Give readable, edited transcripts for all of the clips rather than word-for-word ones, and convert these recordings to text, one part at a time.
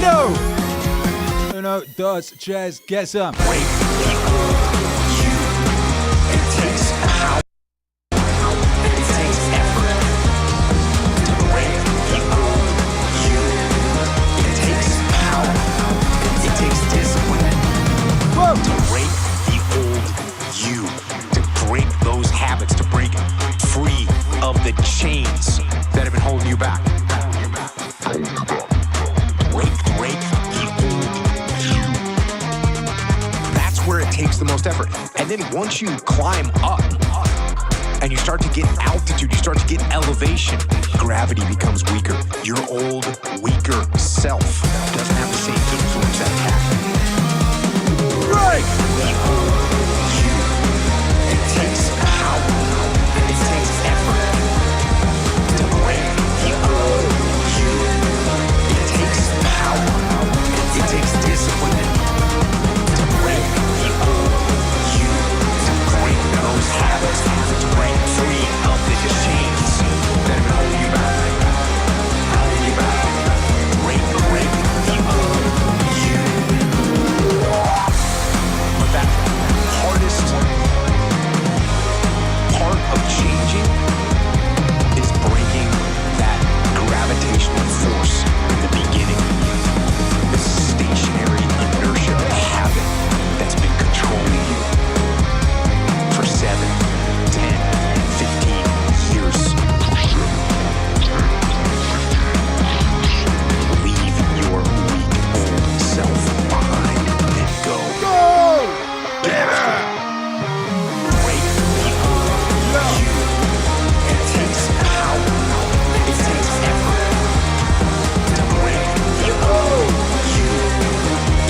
Rapido! Uno, dos, tres, get some. Break the old you. It takes power. It takes effort to break the old you. It takes power. It takes discipline. Whoa. To break the old you. To break those habits. To break free of the chains that have been holding you back. Break the old you. That's where it takes the most effort. And then once you climb up and you start to get altitude, you start to get elevation, gravity becomes weaker. Your old, weaker self doesn't have the same influence that it had. Right! The old you. It takes power. It takes effort to break the old you. It takes power. It takes discipline to break the old you. To break those habits. To break free of the chains that have been holding you back. Holding you back. Break the old you. But that hardest part of changing is breaking that gravitational force in the beginning. This stationary inertia habit that's been controlling you for 7, 10, 15 years. Leave your weak old self behind and go. Get out. Break the old you. It takes power. It takes effort to break the old you.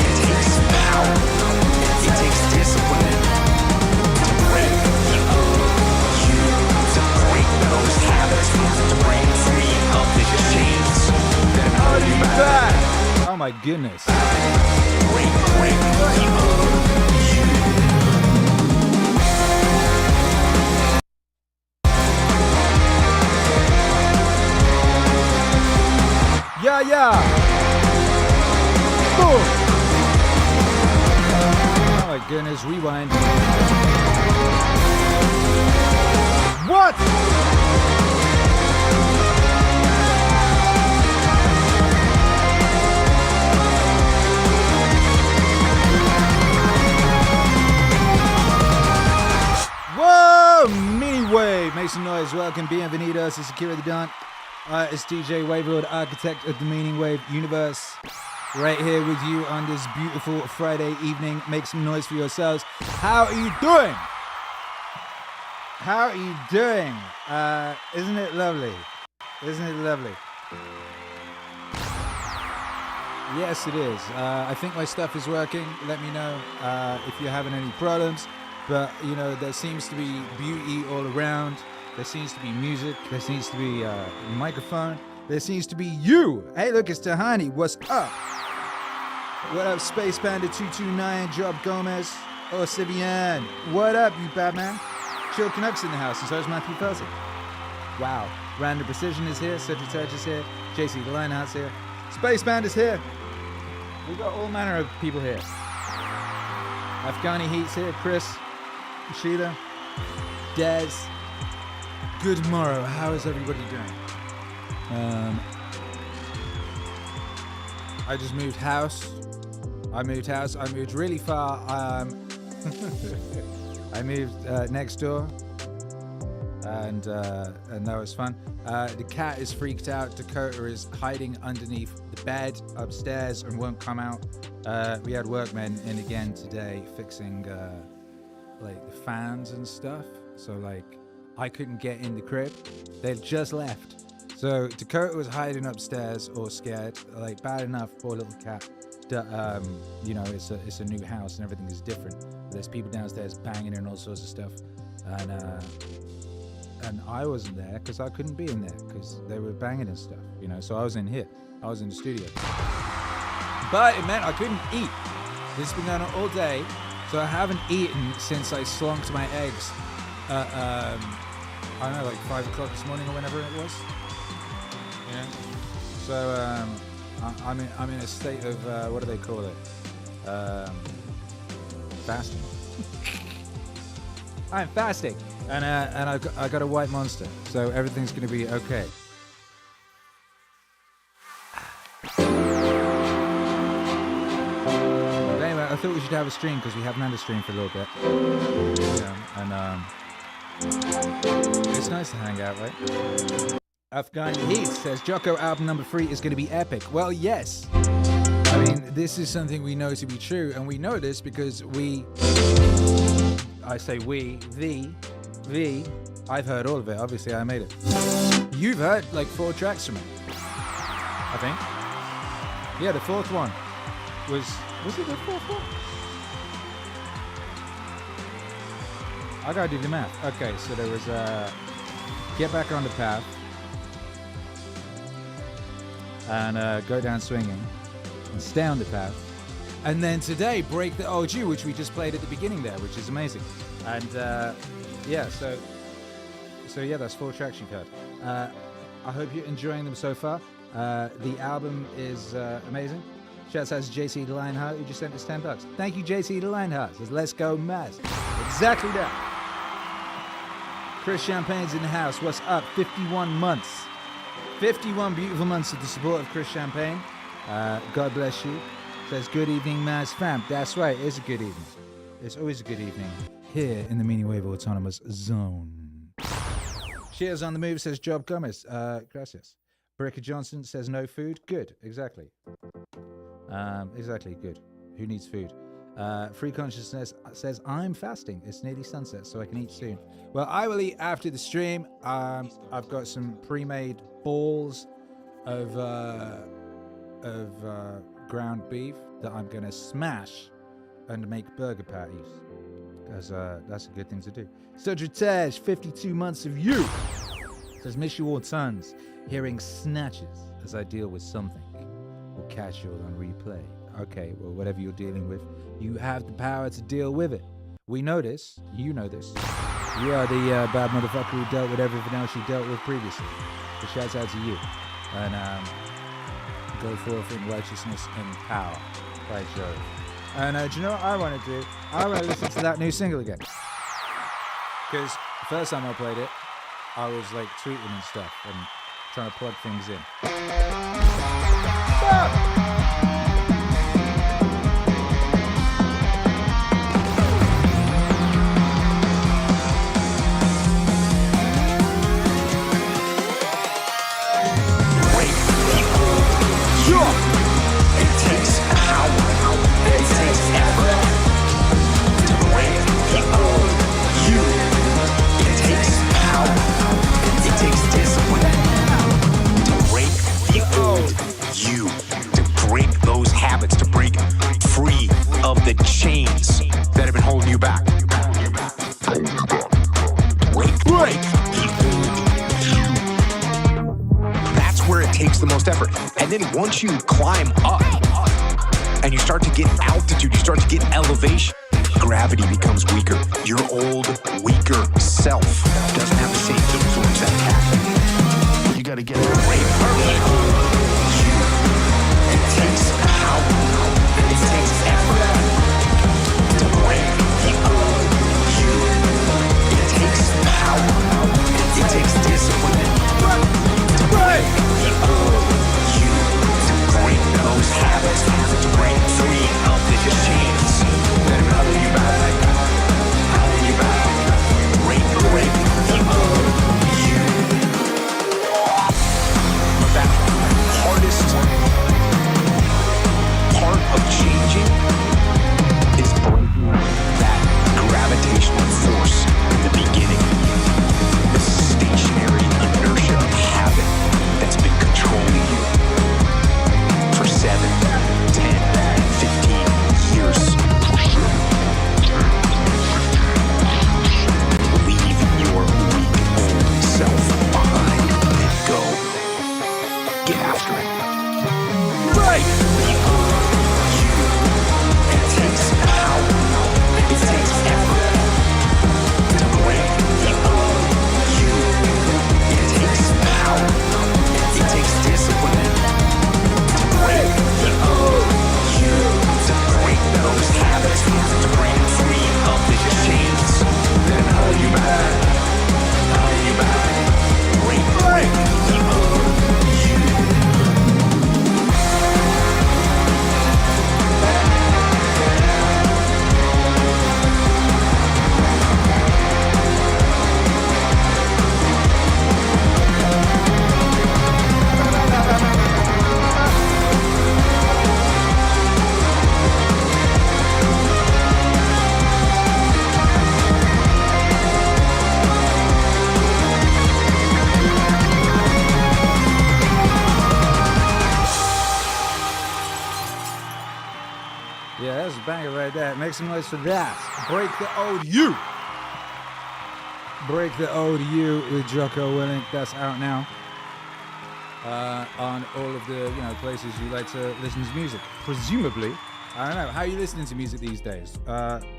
It takes power. It takes discipline to break the old you. To break those habits. To break free of the chains that have held you back. Oh my goodness. Break the old you. Yeah. Boom. Oh my goodness, rewind. What? Whoa! MEANINGWAVE. Make some noise. Welcome. Bienvenidos. It's Akira the Don. It's DJ Waveworld, architect of the MEANINGWAVE universe. Right here with you on this beautiful Friday evening. Make some noise for yourselves. How are you doing? How are you doing? Isn't it lovely? Isn't it lovely? Yes, it is. I think my stuff is working. Let me know if you're having any problems. But, you know, there seems to be beauty all around. There seems to be music. There seems to be a microphone. There seems to be you. Hey, look, it's Tahani. What's up? What up, Space Panda 229, Job Gomez, Sivian. What up, you Batman? Chill Canucks in the house, and so is Matthew Felton. Wow. Random Precision is here. Cedric Touch is here. JC the Lionheart's here. Space Panda's here. We've got all manner of people here. Afghani Heat's here. Chris, Sheila, Des. Good morrow. How is everybody doing? I just moved house. I moved really far. I moved next door, and that was fun. The cat is freaked out. Dakota is hiding underneath the bed upstairs and won't come out. We had workmen in again today fixing like the fans and stuff. So like I couldn't get in the crib. They'd just left. So Dakota was hiding upstairs, all scared, like bad enough, poor little cat. You know, it's a new house and everything is different. There's people downstairs banging and all sorts of stuff, and I wasn't there because I couldn't be in there because they were banging and stuff. You know, so I was in here. I was in the studio, but it meant I couldn't eat. This has been going on all day, so I haven't eaten since I slonked my eggs. I don't know, like 5 o'clock this morning or whenever it was. Yeah. So I'm in a state of what do they call it? Fasting. I'm fasting, and I got a white monster, so everything's gonna be okay. But anyway, I thought we should have a stream because we haven't had a stream for a little bit. And it's nice to hang out, right? Afghan Heat says Jocko album number 3 is going to be epic. Well, yes. I mean, this is something we know to be true, and we know this because I've heard all of it. Obviously, I made it. You've heard like 4 tracks from it, I think. Yeah, the 4th one was it the 4th one? I gotta do the math. Okay, so there was Get Back on the Path and Go Down Swinging and Stay on the Path, and then today Break the OG, which we just played at the beginning there, which is amazing. And yeah, so yeah, that's 4 tracks you've heard. I hope you're enjoying them so far. The album is amazing. Shouts out to JC the Lionheart, who just sent us $10. Thank you, JC the Lionheart. Says, let's go, Maz. Exactly that. Chris Champagne's in the house. What's up? 51 months. 51 beautiful months of the support of Chris Champagne. God bless you. Says, good evening, Maz fam. That's right, it is a good evening. It's always a good evening here in the MEANINGWAVE Autonomous Zone. Cheers on the move, says Job Gomez. Gracias. Barika Johnson says, no food. Good, exactly. Exactly, good. Who needs food? Free Consciousness says, I'm fasting. It's nearly sunset, so I can eat soon. Well, I will eat after the stream. I've got some pre-made balls of ground beef that I'm going to smash and make burger patties. Because that's a good thing to do. Sudritesh, 52 months of you. Says, miss you all tons. Hearing snatches as I deal with something. Will catch you all on replay. Okay, well, whatever you're dealing with, you have the power to deal with it. We know this. You know this. You are the bad motherfucker who dealt with everything else you dealt with previously. So shouts out to you. And go forth in righteousness and power. By Jove. And do you know what I want to do? I want to listen to that new single again. Because the first time I played it, I was like tweeting and stuff and trying to plug things in. The chains that have been holding you back. Break. That's where it takes the most effort. And then once you climb up and you start to get altitude, you start to get elevation, gravity becomes weaker. Your old, weaker self doesn't have the same influence that happened. You gotta get it. It takes power. It takes effort. It takes discipline to break the old you, to break those habits, to break free of the chains that have been holding you back, break the old you. But that Yeah, that's a banger right there. Make some noise for that. Break the old you. Break the old you with Jocko Willink. That's out now. On all of the places you like to listen to music. Presumably. I don't know. How are you listening to music these days?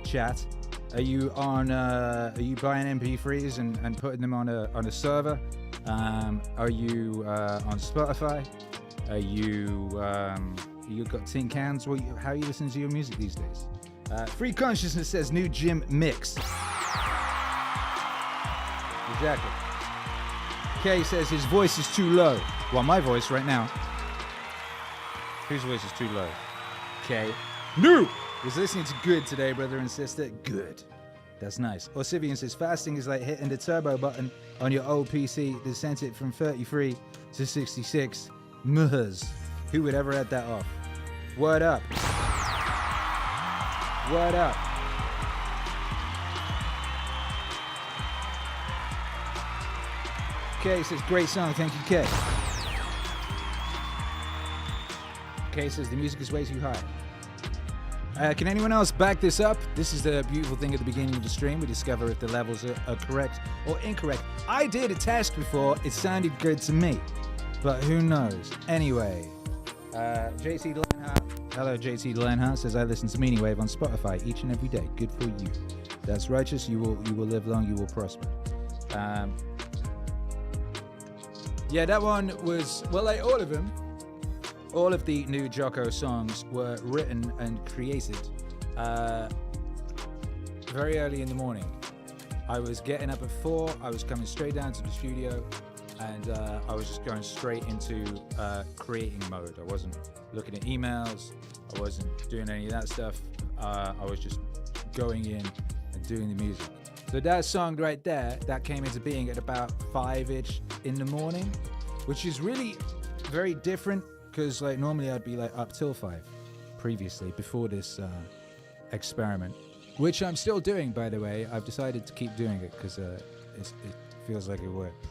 Chat. Are you on? Are you buying MP3s and putting them on a server? Are you on Spotify? Are you you got tin cans? How are you listening to your music these days? Free Consciousness says new gym mix. Exactly. Kay says his voice is too low. Well, my voice right now. Whose voice is too low? Kay. No! Was listening to good today, brother and sister. Good. That's nice. Orsivian says fasting is like hitting the turbo button on your old PC that sent it from 33 to 66 ms. Who would ever add that off? Word up. Word up. Kay says, great song, thank you, Kay. Kay says, the music is way too high. Can anyone else back this up? This is the beautiful thing at the beginning of the stream. We discover if the levels are correct or incorrect. I did a test before. It sounded good to me, but who knows? Anyway, JT Lenhart. Hello, JT Lenhart says, I listen to MEANINGWAVE on Spotify each and every day. Good for you. That's righteous. You will live long. You will prosper. Yeah, that one was, well, like all of them. All of the new Jocko songs were written and created very early in the morning. I was getting up at 4, I was coming straight down to the studio, and I was just going straight into creating mode. I wasn't looking at emails, I wasn't doing any of that stuff. I was just going in and doing the music. So that song right there, that came into being at about 5-ish in the morning, which is really very different. Because like normally I'd be like up till 5 previously before this experiment, which I'm still doing, by the way. I've decided to keep doing it because it feels like it works.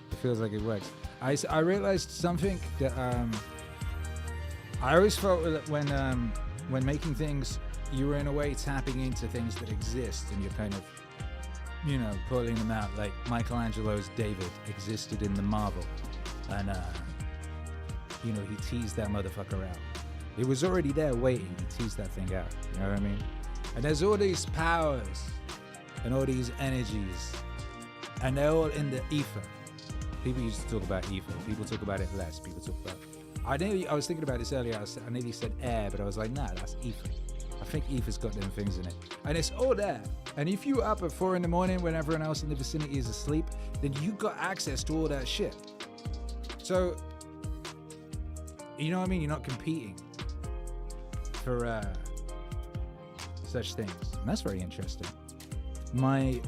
It feels like it works. I realized something that I always felt that when making things, you were in a way tapping into things that exist, and you're kind of pulling them out. Like Michelangelo's David existed in the marble, and he teased that motherfucker out. It was already there waiting. He teased that thing out. You know what I mean? And there's all these powers and all these energies, and they're all in the ether. People used to talk about ether. People talk about it less. People talk about. I was thinking about this earlier. I nearly said air, but I was like, nah, that's ether. I think ether's got them things in it, and it's all there. And if you up at 4 in the morning when everyone else in the vicinity is asleep, then you got access to all that shit. So. You know what I mean? You're not competing for such things. And that's very interesting. My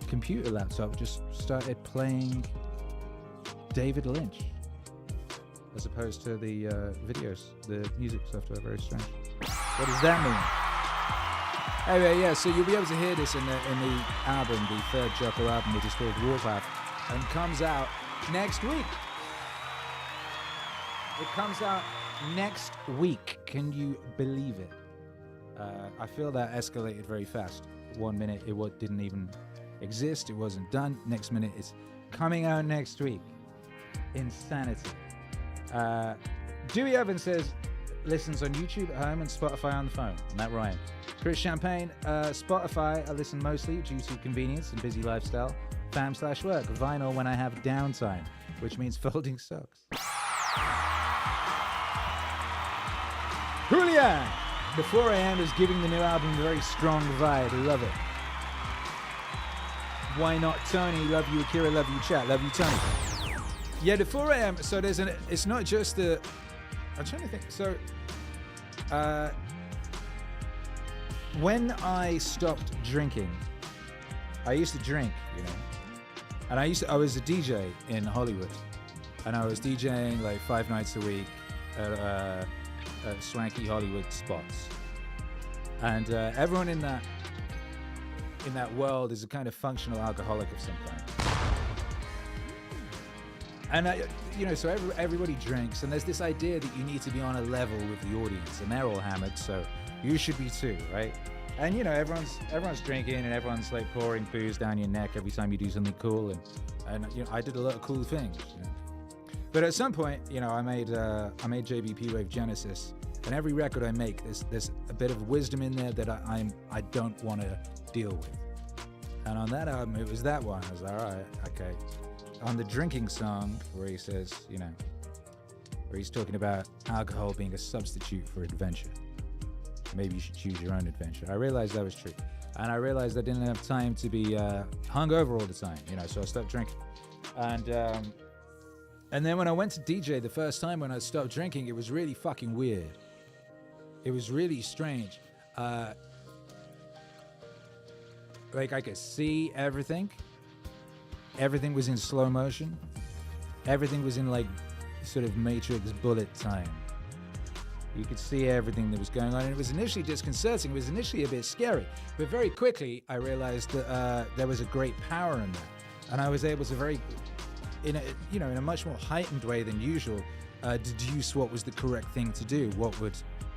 computer laptop just started playing David Lynch as opposed to the videos, the music software. Very strange. What does that mean? Anyway, yeah, so you'll be able to hear this in the album, the third Jocko album, which is called Warpath, and comes out next week. It comes out next week. Can you believe it? I feel that escalated very fast. 1 minute it didn't even exist. It wasn't done. Next minute it's coming out next week. Insanity. Dewey Evans says listens on YouTube at home and Spotify on the phone. Matt Ryan. Chris Champagne, Spotify I listen mostly due to convenience and busy lifestyle. Fam/work. Vinyl when I have downtime, which means folding socks. Julian! The 4 a.m. is giving the new album a very strong vibe. Love it. Why not Tony? Love you, Akira. Love you, chat. Love you, Tony. Yeah, the 4 a.m. So it's not just the. I'm trying to think. So, when I stopped drinking, I used to drink, and I was a DJ in Hollywood, and I was DJing like 5 nights a week at swanky Hollywood spots, and everyone in that world is a kind of functional alcoholic of some kind. And so everybody drinks, and there's this idea that you need to be on a level with the audience, and they're all hammered, so you should be too, right? And everyone's drinking, and everyone's like pouring booze down your neck every time you do something cool, and I did a lot of cool things. But at some point, I made JBP Wave Genesis, and every record I make, there's a bit of wisdom in there that I don't want to deal with. And on that album, it was that one. I was like, all right, okay. On the drinking song, where he says, where he's talking about alcohol being a substitute for adventure. Maybe you should choose your own adventure. I realized that was true. And I realized I didn't have time to be hungover all the time, so I stopped drinking. And then when I went to DJ the first time when I stopped drinking, it was really fucking weird. It was really strange. Like I could see everything. Everything was in slow motion. Everything was in like sort of Matrix bullet time. You could see everything that was going on. And it was initially disconcerting. It was initially a bit scary. But very quickly, I realized that there was a great power in that. And I was able to in a much more heightened way than usual, deduce what was the correct thing to do.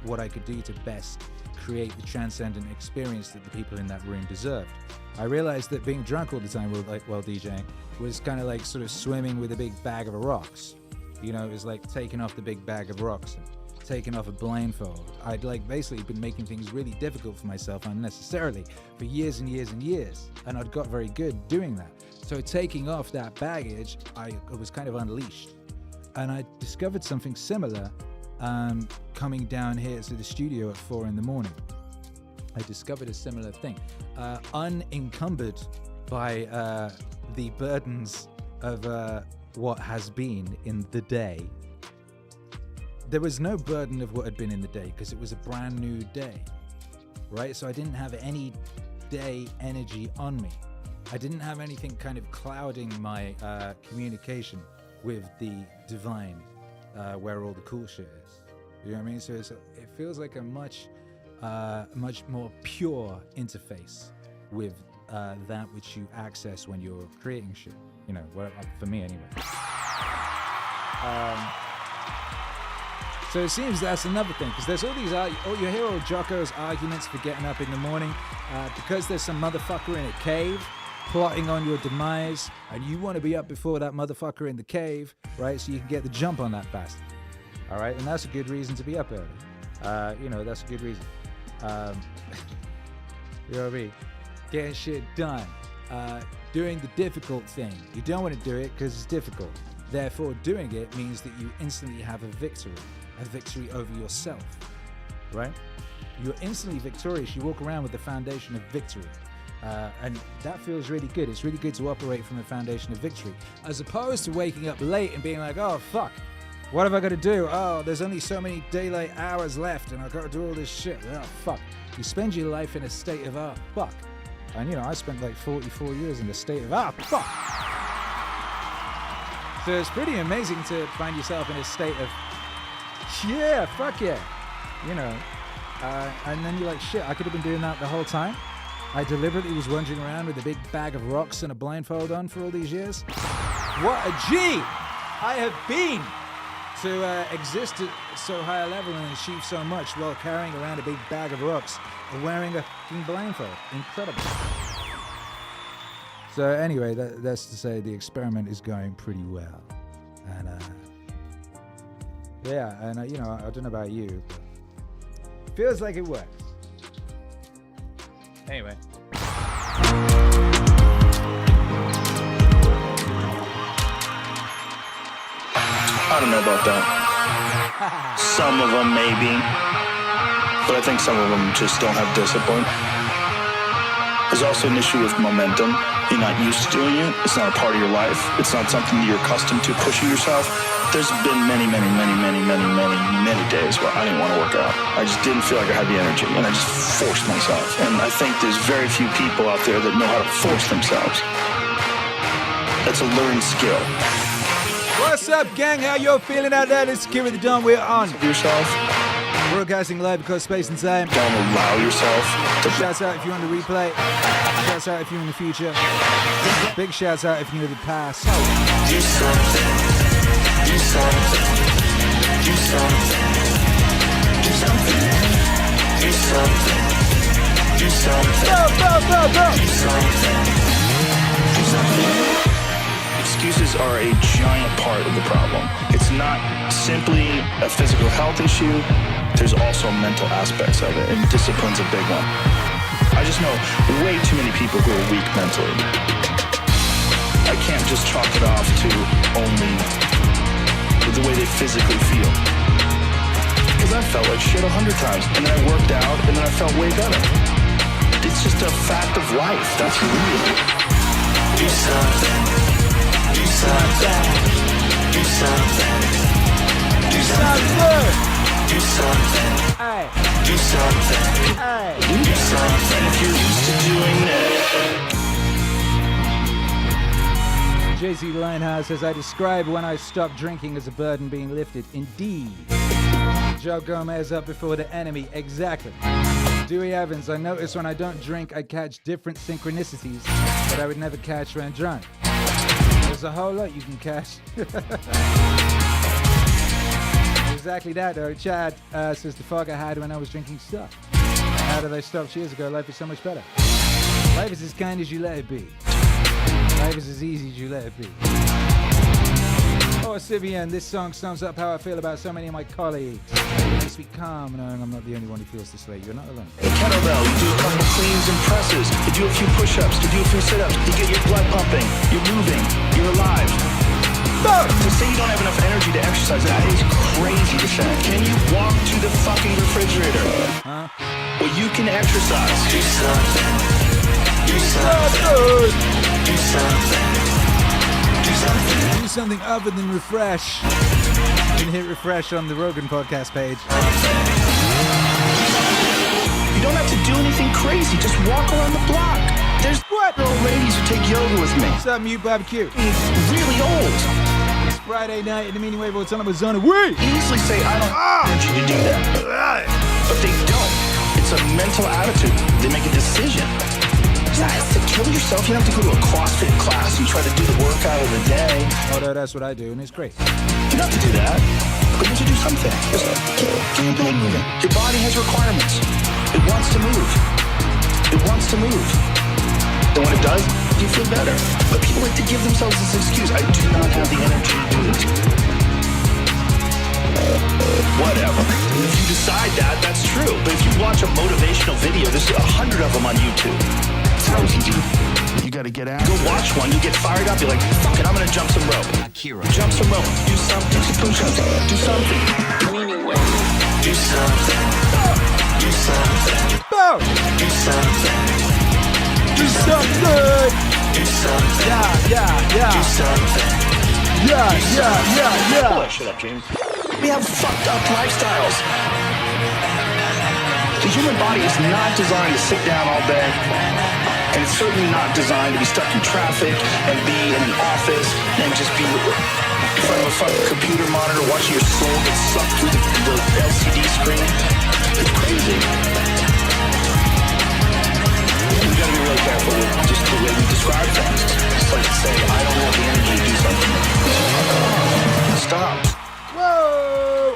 What I could do to best create the transcendent experience that the people in that room deserved. I realized that being drunk all the time while DJing was kind of like sort of swimming with a big bag of rocks. It was like taking off the big bag of rocks and taking off a blindfold. I'd basically been making things really difficult for myself unnecessarily for years and years and years, and I'd got very good doing that. So taking off that baggage, I was kind of unleashed, and I discovered something similar coming down here to the studio at 4 a.m. I discovered a similar thing, unencumbered by the burdens of what has been in the day. There was no burden of what had been in the day because it was a brand new day, right? So I didn't have any day energy on me. I didn't have anything kind of clouding my communication with the divine, where all the cool shit is. You know what I mean? So it feels like a much more pure interface with that which you access when you're creating shit. For me anyway. So it seems that's another thing, because there's all these, you hear all Jocko's arguments for getting up in the morning, because there's some motherfucker in a cave plotting on your demise, and you want to be up before that motherfucker in the cave, right? So you can get the jump on that bastard. All right, and that's a good reason to be up early. That's a good reason. You know what I mean? Getting shit done. Doing the difficult thing. You don't want to do it because it's difficult. Therefore, doing it means that you instantly have a victory over yourself, right? You're instantly victorious. You walk around with the foundation of victory. And that feels really good. It's really good to operate from a foundation of victory, as opposed to waking up late and being like, oh, fuck. What have I got to do? Oh, there's only so many daylight hours left and I've got to do all this shit. Oh, fuck. You spend your life in a state of, oh, fuck. And, I spent like 44 years in a state of, oh, fuck. So it's pretty amazing to find yourself in a state of, yeah, fuck yeah. And then you're like, shit, I could have been doing that the whole time. I deliberately was wandering around with a big bag of rocks and a blindfold on for all these years. What a G I have been to exist at so high a level and achieve so much while carrying around a big bag of rocks and wearing a fucking blindfold. Incredible. So anyway, that's to say the experiment is going pretty well. And I don't know about you, but it feels like it works. Anyway. I don't know about that. Some of them maybe, but I think some of them just don't have discipline. There's also an issue with momentum. You're not used to doing it. It's not a part of your life. It's not something that you're accustomed to pushing yourself. There's been many days where I didn't want to work out. I just didn't feel like I had the energy, and I just forced myself. And I think there's very few people out there that know how to force themselves. That's a learned skill. What's up, gang? How y'all feeling out there? This is Akira the Dawn. We're on Yourself. broadcasting live across space and time. Don't allow yourself to. Shouts out if you're on the replay. Shouts out if you're in the future. Big shouts out if you're in the past. Do something. Do something. Do something. Do something. Do something. Do something. Do something. Do something. Excuses are a giant part of the problem. It's not simply a physical health issue. There's also mental aspects of it, and discipline's a big one. I just know way too many people who are weak mentally. I can't just chalk it off to only the way they physically feel. Because I felt like shit 100 times, and then I worked out, and then I felt way better. It's just a fact of life. That's real. Do something. Do something. Do something. Do something. Do something. Do something. Do something if you're used to doing it. JC Linehouse says, I describe when I stopped drinking as a burden being lifted. Indeed. Joe Gomez up before the enemy. Exactly. Dewey Evans, I notice when I don't drink, I catch different synchronicities that I would never catch when drunk. There's a whole lot you can catch. Exactly that, though. Chad says, the fuck I had when I was drinking stuff. How did I stop years ago? Life is so much better. Life is as kind as you let it be. Life is as easy as you let it be. Oh, Sivian, this song sums up how I feel about so many of my colleagues. It makes me calm knowing I'm not the only one who feels this way. You're not alone. A kettlebell, you do a couple cleans and presses, you do a few push-ups, you do a few sit-ups, you get your blood pumping, you're moving, you're alive. To say you don't have enough energy to exercise, that is crazy to say. Can you walk to the fucking refrigerator? Huh? Well, you can exercise. Do something. Do something. Do something. Do something. Do something other than refresh. You can hit refresh on the Rogan podcast page. You don't have to do anything crazy. Just walk around the block. There's old ladies who take yoga with me. What's up, Mute Barbecue? Really old. It's Friday night in the Meaning Wave Autonomous Zone. Wait! Easily say, I don't want you to do that. But they don't. It's a mental attitude. They make a decision. It's not to kill yourself. You don't have to go to a CrossFit class and try to do the workout of the day. Although that's what I do, and it's great. You don't have to do that. But you have to do something. Just get your blood moving. Your body has requirements. It wants to move. It wants to move. And when it does, you feel better. But people like to give themselves this excuse. I do not have the energy to do this. Whatever. If you decide that, that's true. But if you watch a motivational video, there's 100 of them on YouTube. It's how easy. You gotta get out. Go watch one, you get fired up, you're like, fuck it, I'm gonna jump some rope. Akira. Jump some rope. Do something. Do push-ups. Do something. MEANINGWAVE. Do something. Do something. Boom! Do something. Do something! Do something. Yeah. Do something. Yeah. Shut up, James. We have fucked up lifestyles. The human body is not designed to sit down all day. And it's certainly not designed to be stuck in traffic and be in an office and just be in front of a fucking computer monitor watching your soul get sucked through the LCD screen. It's crazy. We gotta be really careful with just the way we describe things. It's like to say, I don't have the energy to do something. Stop. Whoa!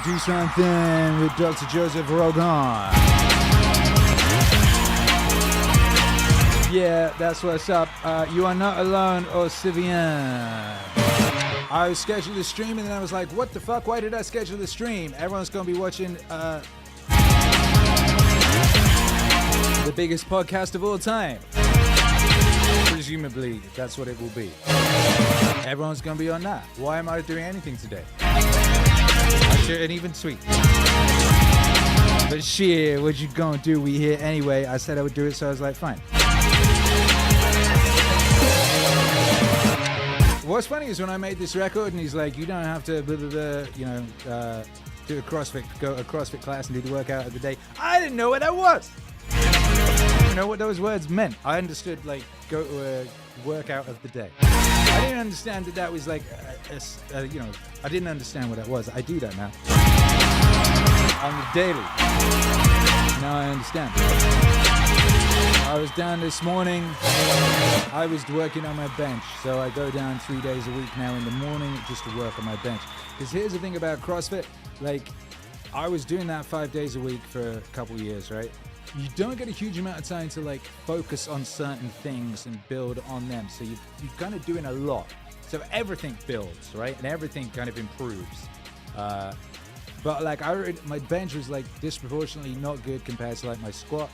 Do something with Dr. Joseph Rogan. Yeah, that's what's up. You are not alone, or Sivian. I scheduled the stream and then I was like, what the fuck? Why did I schedule the stream? Everyone's going to be watching the biggest podcast of all time. Presumably, that's what it will be. Everyone's going to be on that. Why am I doing anything today? I shouldn't even tweet. But shit, what you gonna do? We here anyway. I said I would do it, so I was like, fine. What's funny is when I made this record and he's like, you don't have to blah, blah, blah, you know, do a CrossFit, go to a CrossFit class and do the workout of the day. I didn't know what that was. I didn't know what those words meant. I understood like go to a workout of the day. I didn't understand that that was like, you know, I didn't understand what that was. I do that now. On the daily. Now I understand. I was down this morning. I was working on my bench, so I go down 3 days a week now in the morning just to work on my bench. Because here's the thing about CrossFit, like, I was doing that 5 days a week for a couple years, right? You don't get a huge amount of time to like focus on certain things and build on them. So you're kind of doing a lot. So everything builds, right? And everything kind of improves. But like my bench was like disproportionately not good compared to like my squat,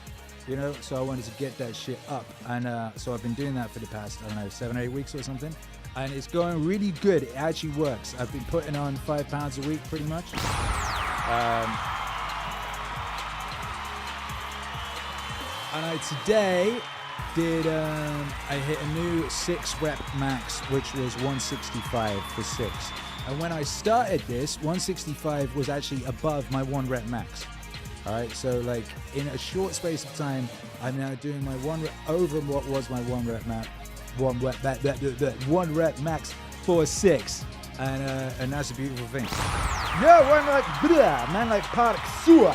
you know? So I wanted to get that shit up. And so I've been doing that for the past, I don't know, 7 or 8 weeks or something. And it's going really good. It actually works. I've been putting on 5 pounds a week pretty much. And I today did, I hit a new 6 rep max, which was 165 for 6. And when I started this, 165 was actually above my 1 rep max. All right, so like in a short space of time, I'm now doing my 1 rep over what was my 1 rep max, 1 rep max for 6. And that's a beautiful thing. Yo, one like blah, man like Park Sewer.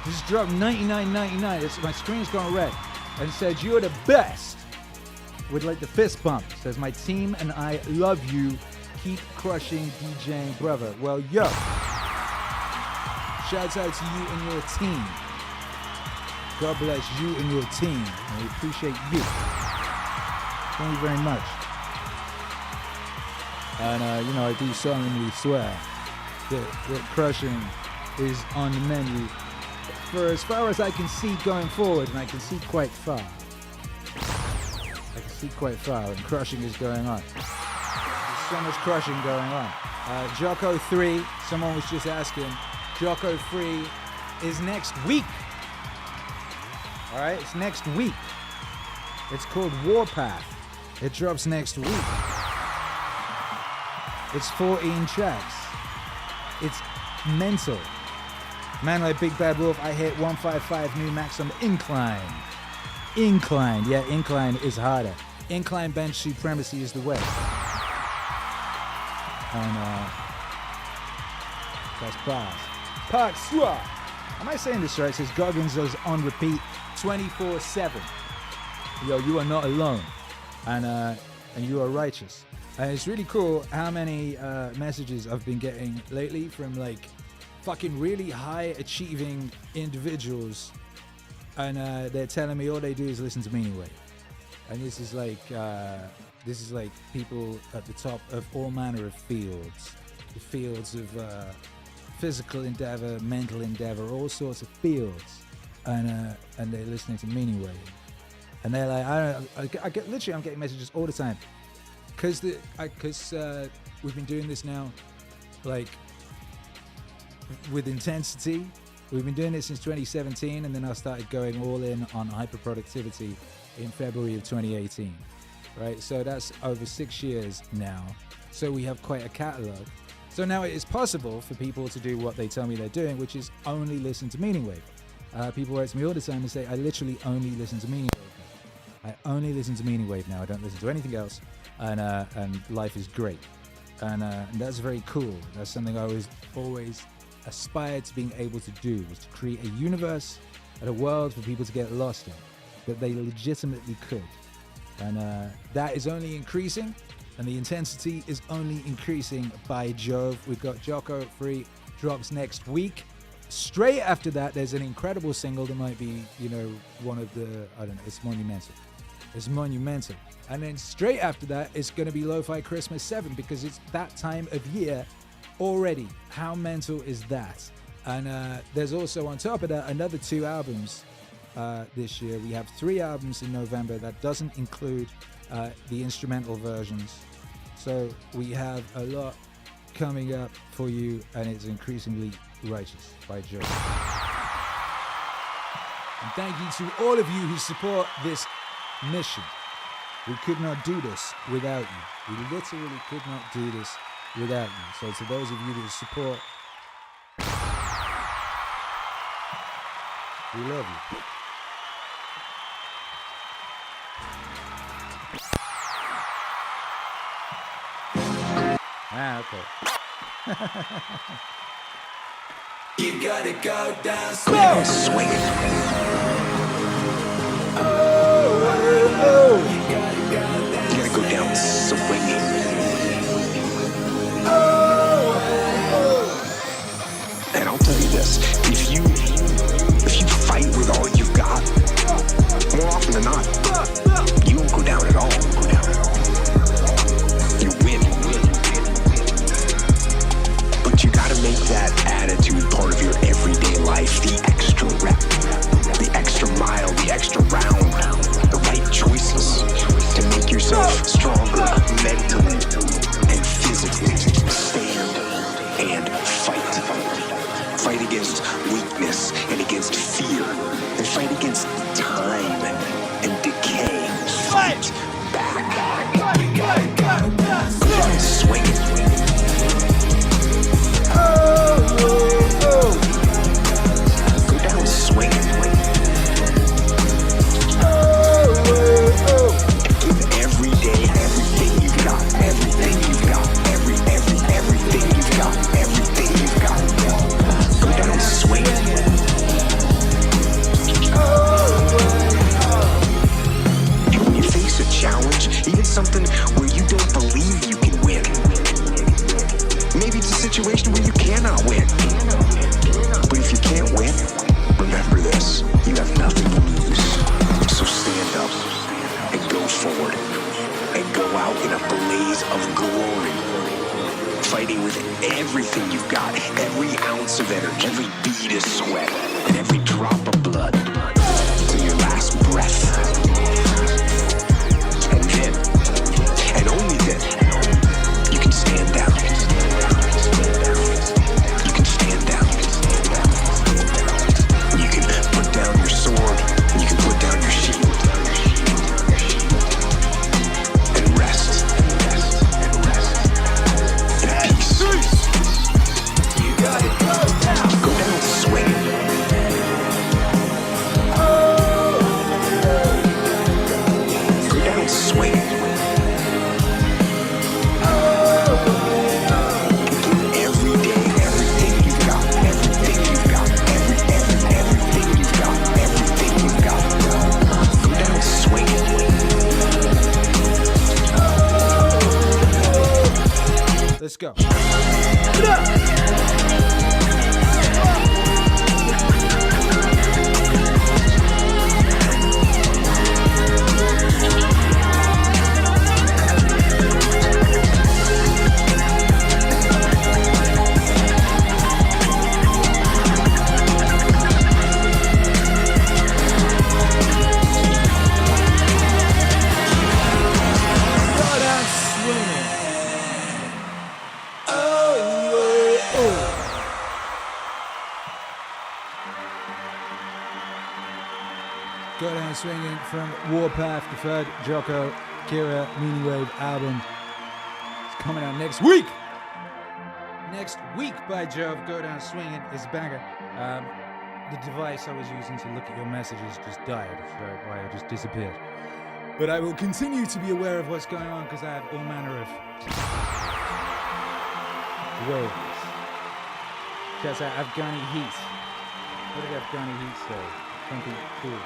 Just dropped $99.99. My screen's gone red. And said, you're the best. With like the fist bump. Says, my team and I love you. Keep crushing DJing, brother. Well, yo. Shouts out to you and your team. God bless you and your team. And we appreciate you. Thank you very much. And, you know, I do solemnly swear that crushing is on the menu for as far as I can see going forward, and I can see quite far. And crushing is going on. There's so much crushing going on. Jocko 3, someone was just asking, Jocko 3 is next week. All right, it's next week. It's called Warpath. It drops next week. It's 14 tracks. It's mental. Man like Big Bad Wolf, I hit 155 new max on the incline. Yeah, incline is harder. Incline bench supremacy is the way. And that's bars. Park Swa. Am I saying this right? It says Goggins is on repeat 24/7. Yo, you are not alone. And you are righteous. And it's really cool how many messages I've been getting lately from like fucking really high achieving individuals, and they're telling me all they do is listen to MEANINGWAVE. And this is like people at the top of all manner of fields, the fields of physical endeavor, mental endeavor, all sorts of fields, and they're listening to MEANINGWAVE. And they're like, I get literally, I'm getting messages all the time, because we've been doing this now, like with intensity. We've been doing it since 2017, and then I started going all in on hyperproductivity in February of 2018. Right, so that's over 6 years now. So we have quite a catalog. So now it is possible for people to do what they tell me they're doing, which is only listen to MEANINGWAVE. People write to me all the time and say, I literally only listen to MEANINGWAVE now. I only listen to MEANINGWAVE now. I don't listen to anything else, and life is great. And that's very cool. That's something I was always aspired to being able to do, was to create a universe and a world for people to get lost in, that they legitimately could. And that is only increasing, and the intensity is only increasing by Jove. We've got Jocko 3 drops next week. Straight after that, there's an incredible single that might be, you know, one of the, I don't know, it's monumental. It's monumental. And then straight after that, it's going to be Lo-Fi Christmas 7, because it's that time of year already. How mental is that? And there's also, on top of that, another 2 albums this year. We have 3 albums in November. That doesn't include the instrumental versions. So we have a lot coming up for you, and it's increasingly righteous by Joe. And thank you to all of you who support this mission. We could not do this without you. We literally could not do this without you. So to those of you that support, we love you. Okay. You gotta go down swinging. You gotta go down swinging. And I'll tell you this, if you fight with all you've got, more often than not, you won't go down at all. You win. But you gotta make that attitude part of your everyday life. The extra rep, the extra mile, the extra round, the right choices to make yourself stronger mentally and physically. Stand and fight. Fight against weakness and against fear. And fight against time and decay. Fight back. Go swinging. Go down swinging. Give every day everything you've got. Everything you've got. Everything you've got. Everything you've got. Go down swinging. And when you face a challenge, even something where you don't believe you can win, maybe it's a situation where you cannot win. But if you can't win, remember this, you have nothing to lose. So stand up and go forward and go out in a blaze of glory, fighting with everything you've got, every ounce of energy, every bead of sweat, and every drop of blood, to your last breath. And then, and only then, you can stand down. You can stand down. You can put down your sword. You can put down your shield. And rest. In peace. You gotta go down. Go down swinging. Go down swinging. Every day, everything you've got, everything you've got, everything you've got, everything you've got. Go down swinging. Let's go. Go Down Swinging from Warpath, the third Jocko, Akira, MEANINGWAVE album. It's coming out next week. Next week, by Jove. Go Down Swinging is a banger. The device I was using to look at your messages just died, so I just disappeared. But I will continue to be aware of what's going on because I have all manner of ways. Shouts out Afghani Heat. What did Afghani Heat say? Something cool.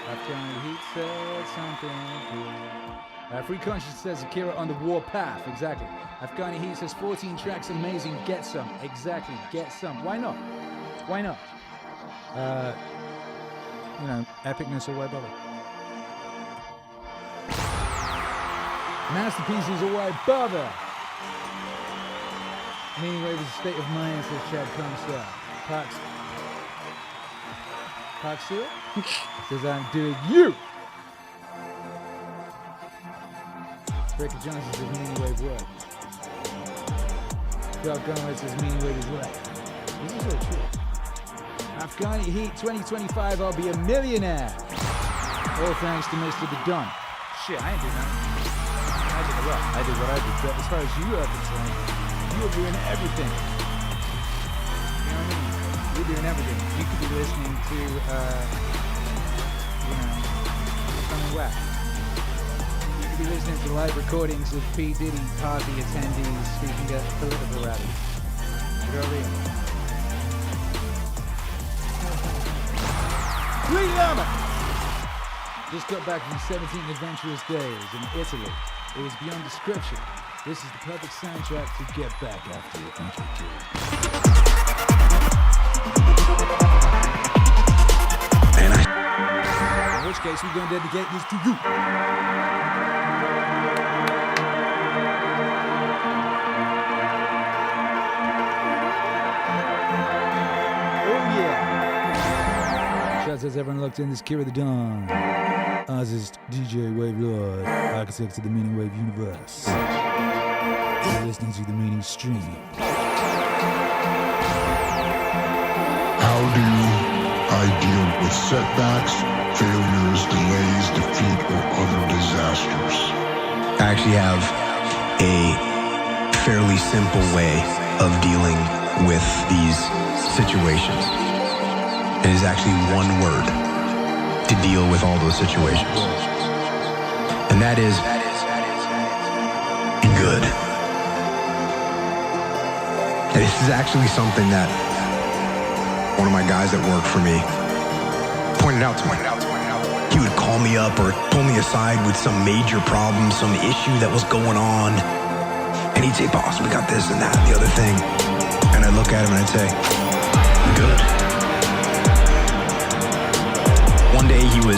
Afghani Heat said something cool. Free Conscious says Akira on the Warpath. Exactly. Afghani Heat says 14 tracks, amazing. Get some. Exactly. Get some. Why not? Why not? Epicness or why bother? Masterpieces or why bother? MEANINGWAVE is a state of mind, says Chad Comstar. Park Stewart says I'm doing you. Rebecca Johnson says MEANINGWAVE work. Doug Gomez says MEANINGWAVE is work. This is all true. Afghani Heat 2025, I'll be a millionaire. All thanks to Mr. The Don. Shit, I ain't doing that. I did a lot. I did what I did. But as far as you are concerned, you are doing everything. You know what I mean? You're doing everything. You could be listening to, something whack. You could be listening to live recordings of P. Diddy party attendees speaking at political rallies. You know what I mean? Bleed Llama! Just got back from 17 adventurous days in Italy. It was beyond description. This is the perfect soundtrack to get back after your intro tour. In which case, we're going to dedicate this to you. Shouts out to everyone locked in. This is Akira the Dawn, Oz's DJ Wave Lord, architect of the Meaning Wave universe. You're listening to the Meaningstream. How do I deal with setbacks, failures, delays, defeat, or other disasters? I actually have a fairly simple way of dealing with these situations. It is actually one word to deal with all those situations. And that is good. And this is actually something that one of my guys that worked for me pointed out to me. He would call me up or pull me aside with some major problem, some issue that was going on. And he'd say, boss, we got this and that and the other thing. And I'd look at him and I'd say, good. One day he was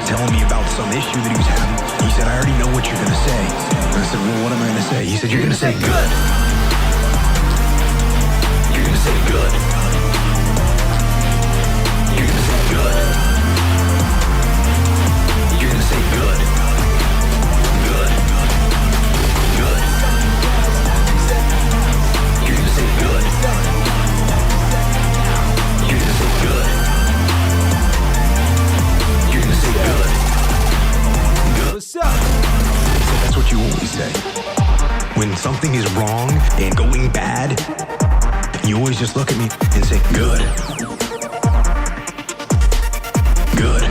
telling me about some issue that he was having. He said, I already know what you're going to say. And I said, well, what am I going to say? He said, you're going to say good. You're going to say good. You're going to say good. You're going to say good. Good. Good. You're going to say good. You're going to say good. You're gonna say good. Good. What's up? That's what you always say. When something is wrong and going bad, you always just look at me and say, good. Good.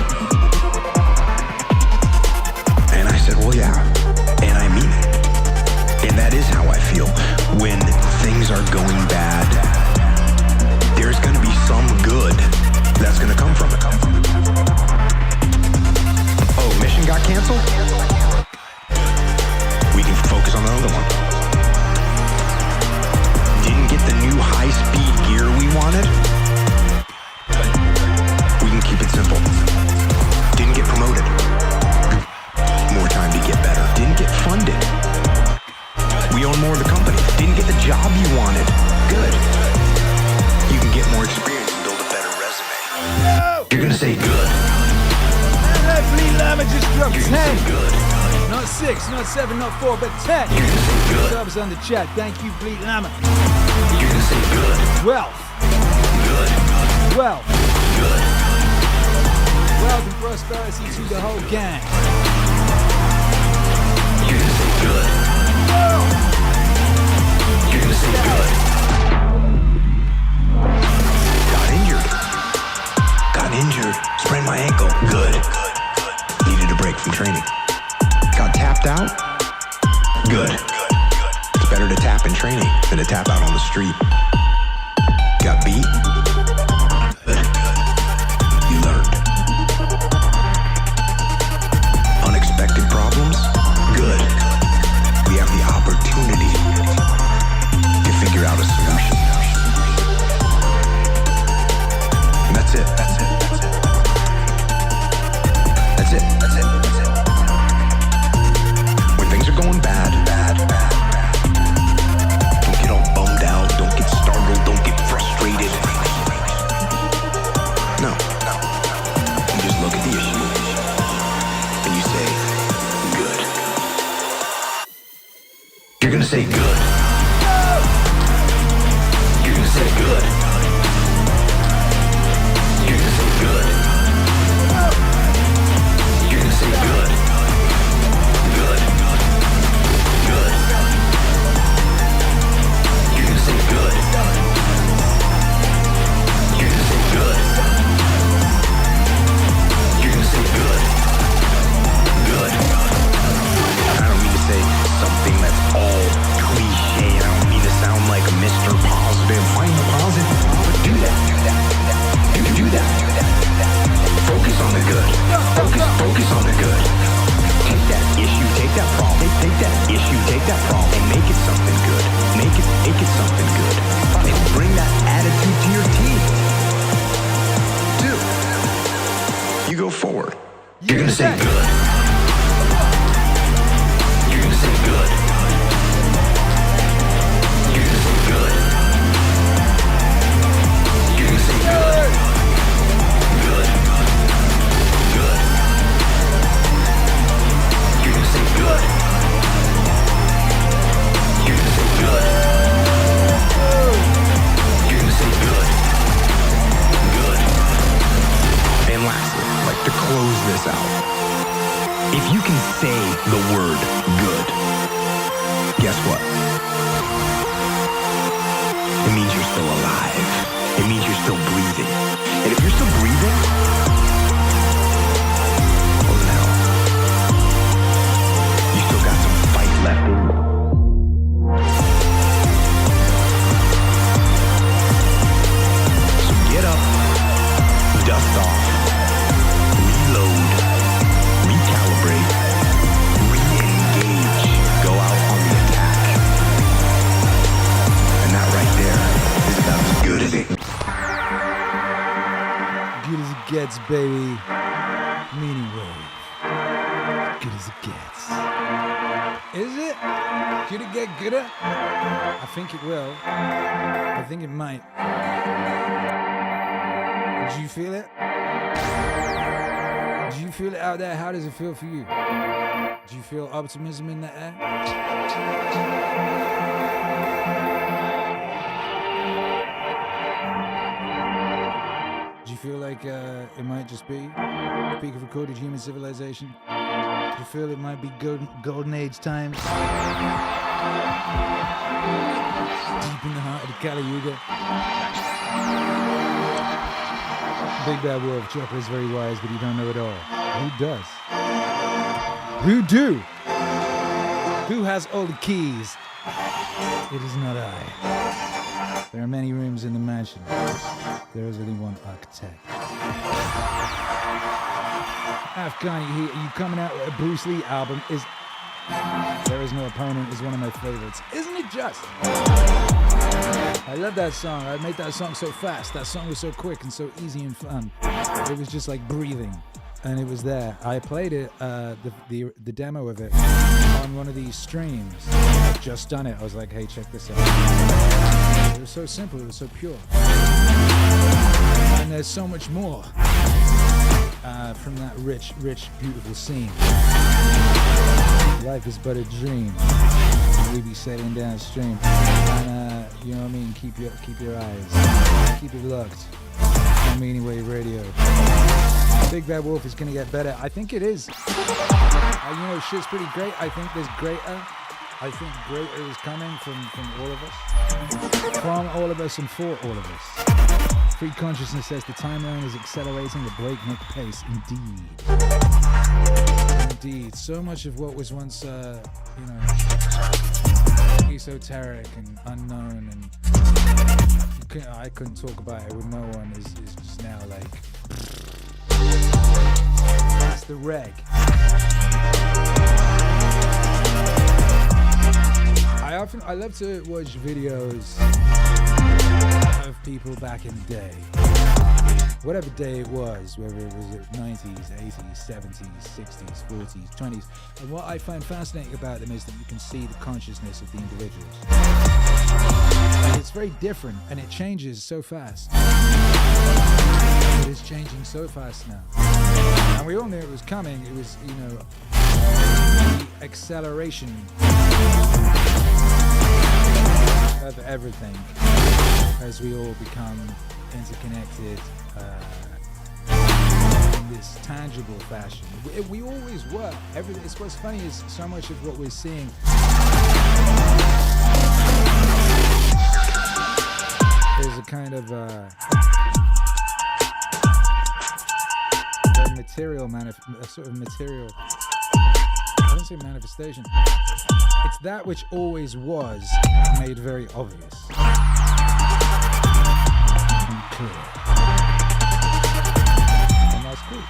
And I said, well, yeah. And I mean it. And that is how I feel. When things are going bad, there's gonna be some good that's gonna come from it. Oh, mission got canceled? We can focus on another one. Didn't get the new high-speed gear we wanted? We can keep it simple. Didn't get promoted? More time to get better. Didn't get funded? We own more of the company. Didn't get the job you wanted? Good. You can get more experience and build a better resume. You're gonna say good. That Bleed Llama just dropped 10. Good. Not 6, not 7, not 4, but 10. You're gonna say good. Subs on the chat. Thank you, Bleed Llama. You're gonna say good. Wealth. Good. Wealth. Good. Wealth and prosperity to the whole gang. You're gonna say good. You're gonna say good. Got injured. Sprained my ankle. Good. Needed a break from training. Got tapped out. Good. It's better to tap in training than to tap out on the street. Got beat. Good. You learned. Unexpected problems. Good. We have the opportunity to figure out a solution. And that's it. That's it. That's it. That's it. That's it. When things are going bad, don't get all bummed out. Don't get startled. Don't get frustrated. No. You just look at the issue and you say, good. You're gonna say good. You're gonna say good. You're gonna say good. You're gonna say good. Good. Good. You're gonna say good. You're gonna say good. You're gonna say good. Good. I don't mean to say something that's all cliche, and I don't mean to sound like Mr. Positive. Find the positive. say the word good, guess what? It means you're still alive. It means you're still breathing. And if you're still breathing, oh no, you still got some fight left in you. So get up, dust off, reload, recalibrate, re-engage, go out on the attack. And that right there is about as good as it. Good as it gets, baby. MEANINGWAVE. Good as it gets. Is it? Could it get gooder? I think it will. I think it might. Do you feel it? Do you feel it out there? How does it feel for you? Do you feel optimism in the air? Do you feel like it might just be the peak of recorded human civilization? Do you feel it might be golden age times? Deep in the heart of the Kali Yuga? Big Bad Wolf, Jocko is very wise, but he don't know it all. Who does? Who do? Who has all the keys? It is not I. There are many rooms in the mansion. There is only one architect. Afghani, you coming out with a Bruce Lee album is There Is No Opponent is one of my favorites. Isn't it just? I love that song. I made that song so fast. That song was so quick and so easy and fun. It was just like breathing. And it was there. I played it, the demo of it on one of these streams. I've just done it. I was like, hey, check this out. It was so simple. It was so pure. And there's so much more from that rich, beautiful scene. Life is but a dream. We be sailing downstream. And, you know what I mean? Keep your eyes. Keep it locked on MEANINGWAVE Radio. Big Bad Wolf is gonna get better. I think it is. You know, shit's pretty great. I think there's greater. I think greater is coming from all of us. From all of us and for all of us. Free Consciousness says the timeline is accelerating at breakneck pace. Indeed. So much of what was once, esoteric and unknown and I couldn't talk about it with no one is just now like... That's the reg. I love to watch videos of people back in the day. Whatever day it was, whether it was the 90s, 80s, 70s, 60s, 40s, 20s. And what I find fascinating about them is that you can see the consciousness of the individuals. And it's very different and it changes so fast. It is changing so fast now. And we all knew it was coming. It was, the acceleration of everything as we all become interconnected in this tangible fashion. We always were. Everything. It's what's funny is so much of what we're seeing is a kind of a sort of material. I don't say manifestation. It's that which always was made very obvious and clear. And that's cool.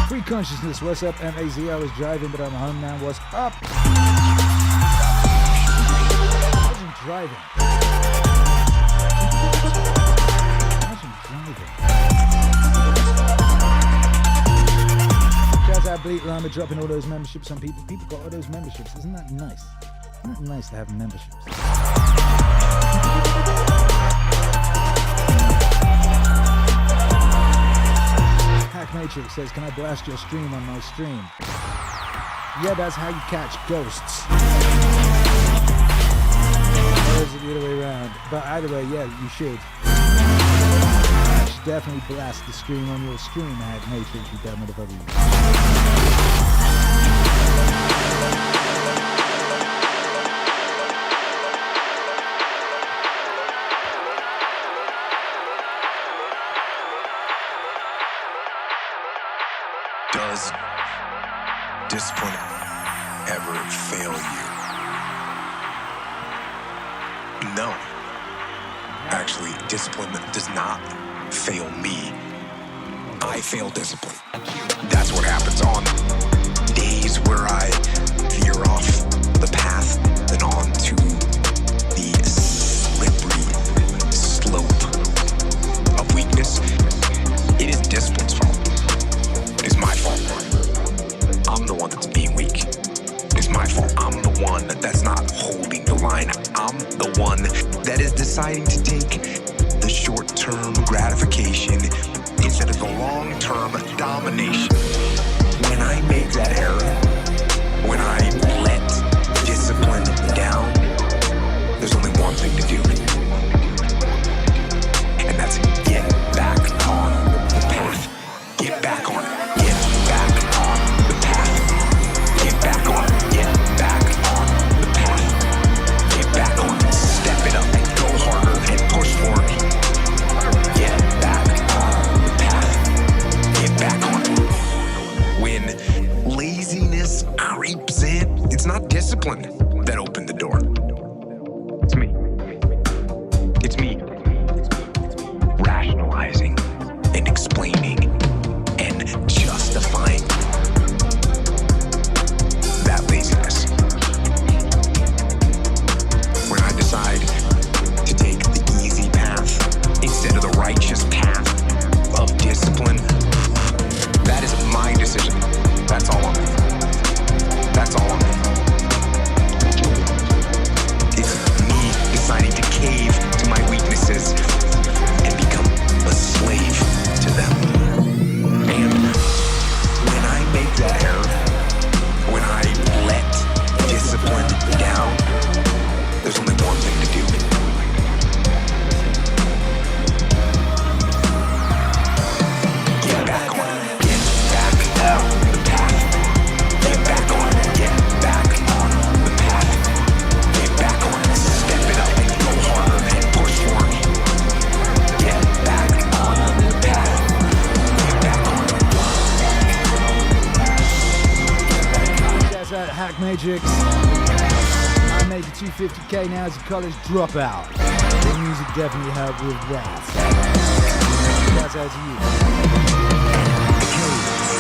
Free Consciousness, what's up? MAZ, I was driving, but I'm home now. What's up? Imagine driving. Shouts out Bleak Lama dropping all those memberships on people. People got all those memberships. Isn't that nice? Isn't it nice to have memberships? Hack Matrix says, can I blast your stream on my stream? Yeah, that's how you catch ghosts. Or is it the other way around? But either way, yeah, you should. You should definitely blast the stream on your stream, Hack Matrix, you dumb motherfucker. Does discipline ever fail you? No. Actually, discipline does not fail me. I fail discipline. That's what happens on days where I veer off the path and onto the slippery slope of weakness. It is discipline's fault. It is my fault. I'm the one that's being weak. It's my fault. I'm the one that's not holding the line. I'm the one that is deciding to take the short-term gratification instead of the long-term domination. When I make that error, when I let discipline down, there's only one thing to do. And that's get back on the path. Get back on it. Get back on the path. Get back on it. Get back on the path. Get back on it. Step it up and go harder and push for it. Get back on the path. Get back on it. When laziness creeps in, it's not discipline that opened the door. It's me. It's me. Rationalizing and explaining and justifying that laziness. When I decide to take the easy path instead of the righteous path of discipline, that is my decision. That's all on me. That's all on me. It's me deciding to cave to my weaknesses and become a slave to them. And when I make that error, when I let discipline down, there's only one thing to do. Get back on it. Get back on the path. Get back on it. Get back on the path. Get back on it. Step it up and go harder and push for it. Get back on the path. Get back on it. That's at Hack Matrix. I made the 250k now as a college dropout. The music definitely helped with that. That's out to you.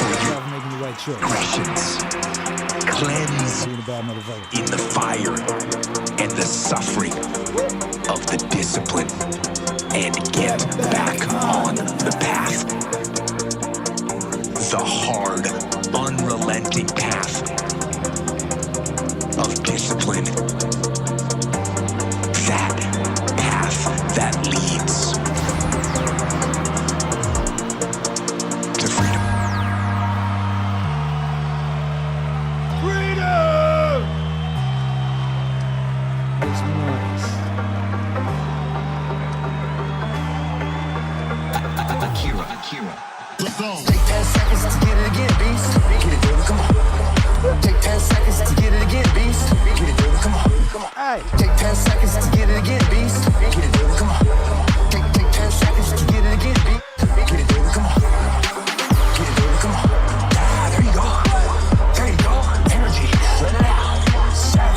Thanks for making the right choice. Questions. Cleanse Being a bad motherfucker. in the fire and the suffering of the discipline and get back on the path. The hard, unrelenting path of discipline. That path that leads to freedom. Freedom! Make some noise. Akira. Take 10 seconds to get it again, beast. Get it, baby, come on. Take 10 seconds to get it again, beast. Get it, baby, come on. Hey! Take 10 seconds to get it again, beast. Get it, baby, come on. Take 10 seconds to get it again, beast. Get it, baby, come on. Get it, baby, come on. Ah, there you go. There you go. Energy. Let it out. 7,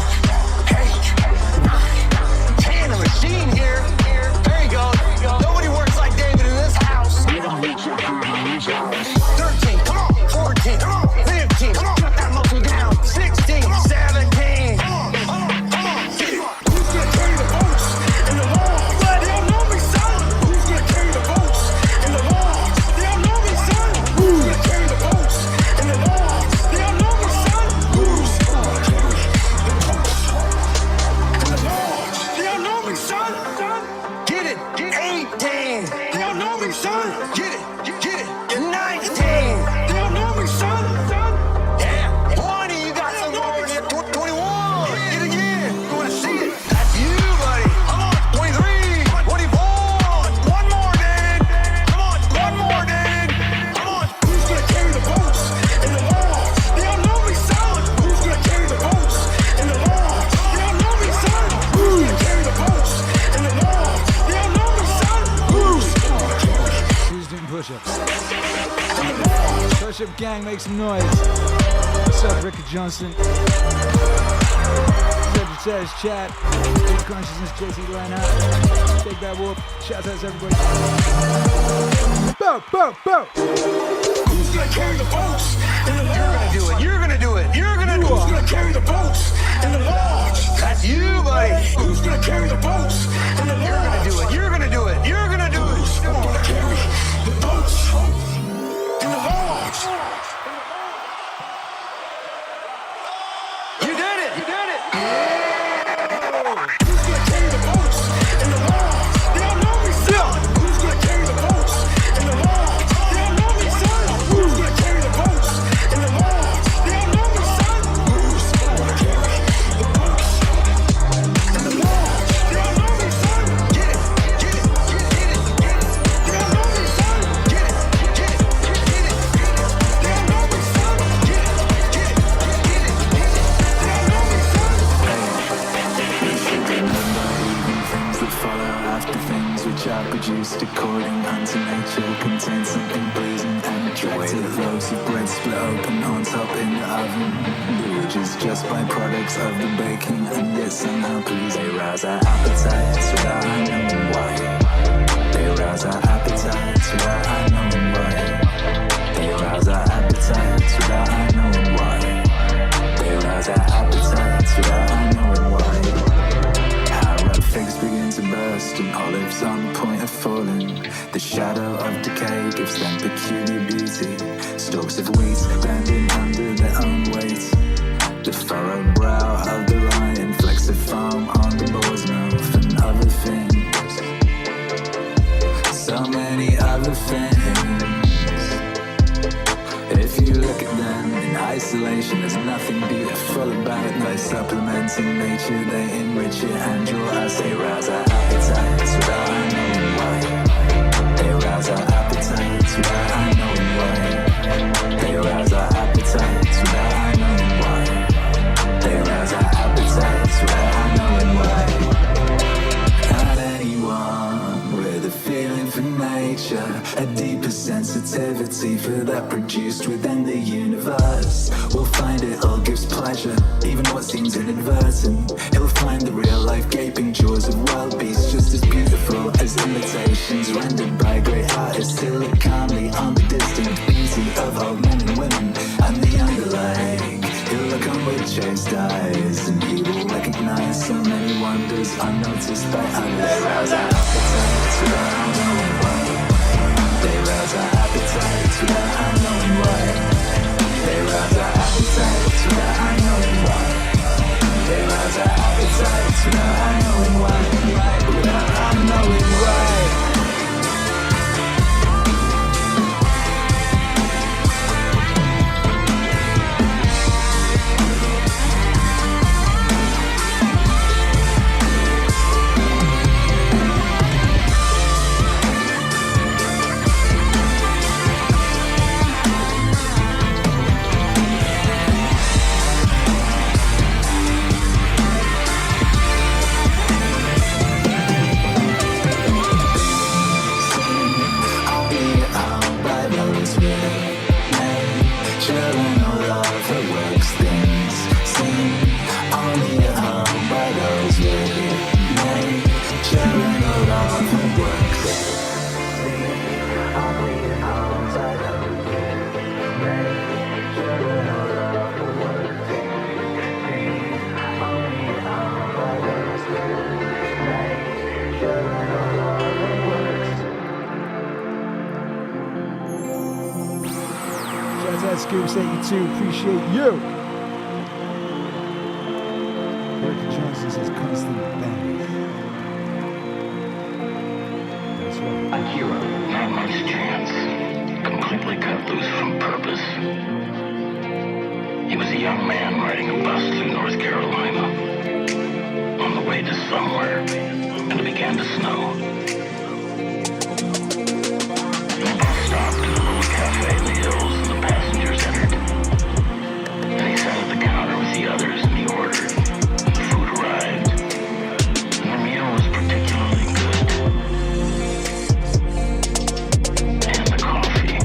8, 9, 10. A machine here. There you go. Nobody works like David in this house. 13, come on. 14, come on. 15, come on. Cut that muscle down. 16, 17. Come on. Who's getting ready to boast in the wall? up, gang? Make some noise. What's up, Ricky Johnson? Sagittarius chat. Big Consciousness, JC Liner. Take that whoop. Shout out to everybody. Bow, bow, bow. Who's gonna carry the boats in the large? You're gonna do it. You're gonna do it. Who's gonna carry the boats in the large? That's you, buddy. Who's gonna carry the boats in the large? You're gonna do it. You're gonna do it. You're gonna do it. Who's gonna carry the boats in the large? You did it. You did it. Who's gonna carry the boats in the large? They don't know me, son. Who's gonna carry the boats in the large? They don't know me, son. Who's gonna carry the boats in the large? They don't know me, son. Who's gonna carry the boats in the large? They don't know me, son. Get it, get it, get it, get it. They don't know me, son. Get it, get it, get it, get it. They don't know me, son. Get it, get it, get it, get it. They don't know me, son. Things that follow after things which are produced according unto nature contain something pleasing and attractive. Loaves of bread split open on top in the oven, which is just byproducts of the baking, and yet somehow please they rouse our appetites without our knowing why. They rouse our appetites without our knowing why. They rouse our appetites without our knowing why. They rouse our appetites without our knowing why. Figs begin to burst and olives on the point of falling. The shadow of decay gives them peculiar beauty. Stalks of wheat bending under their own weight. The furrowed brow of the lion, flecks of foam on the boar's mouth, and other things. So many other things. If you look at them in isolation, there's nothing beautiful about it. By supplementing nature, they enrich it and draw us. They rouse our appetites without our knowing why. They rouse our appetites without our knowing why. They rouse our appetites without our knowing why. They rouse our appetites without our knowing why. Not anyone with a feeling for nature, a deeper sensitivity for that produced within the universe, will find it all gives pleasure, even what seems inadvertent. He'll find the real life gaping jaws of wild beasts just as beautiful as imitations rendered by great artists. He'll look calmly on the distant beauty of old men and women and the underlying. He'll look on with chased eyes, and he will recognize so many wonders unnoticed by others. They rouse our appetites without our knowing why. They rouse our appetites without our knowing why. They rouse our appetites without our knowing why. They rouse our appetites without our knowing why. Without our knowing why. Scoops 82, appreciate you. Ricky Johnson says constant bang. That's right. Akira, not much chance. Completely cut loose from purpose. He was a young man riding a bus through North Carolina. On the way to somewhere, and it began to snow. The bus stopped at a little cafe in the hills, and the passengers entered. And he sat at the counter with the others, and he ordered. And the food arrived. And the meal was particularly good. And the coffee.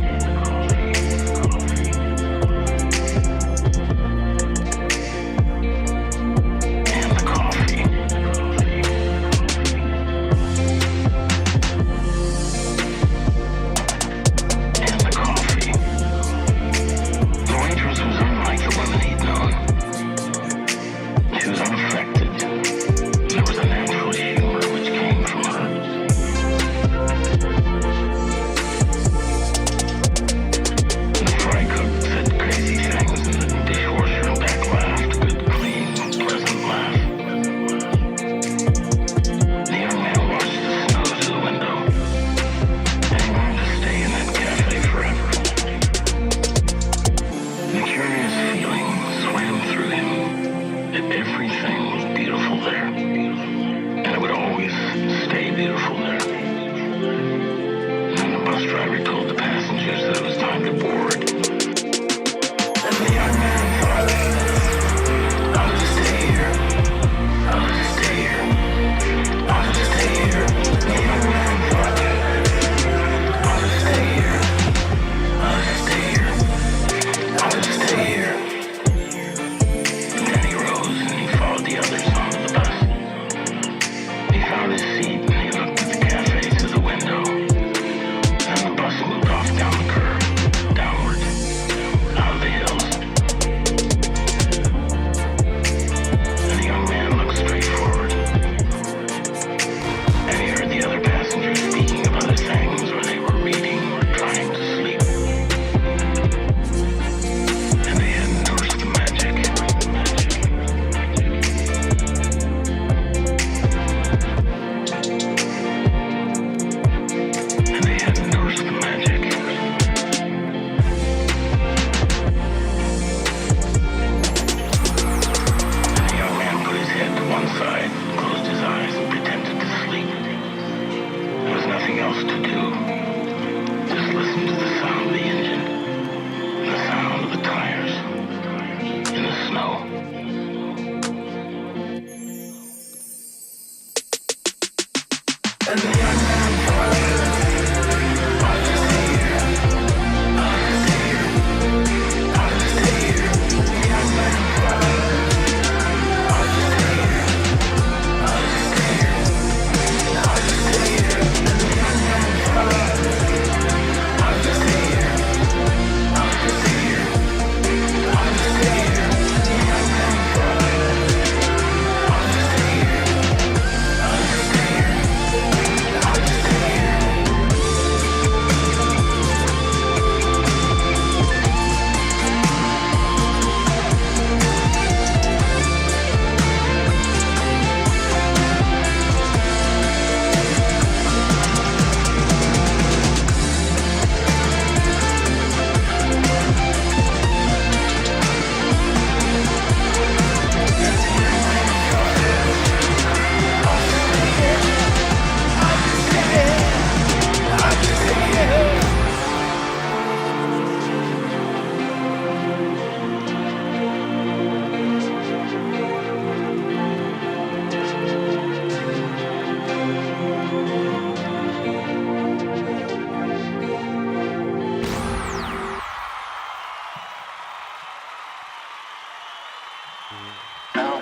Now,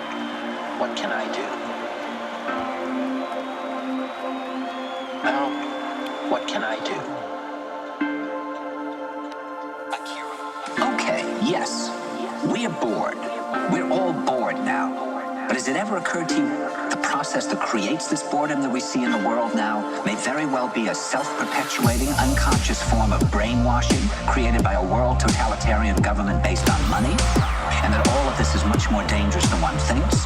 what can I do? Now, what can I do? Akira. Okay, yes. We're bored. We're all bored now. But has it ever occurred to you the process that creates this boredom that we see in the world now may very well be a self-perpetuating, unconscious form of brainwashing created by a world totalitarian government based on money? And that all of this is much more dangerous than one thinks?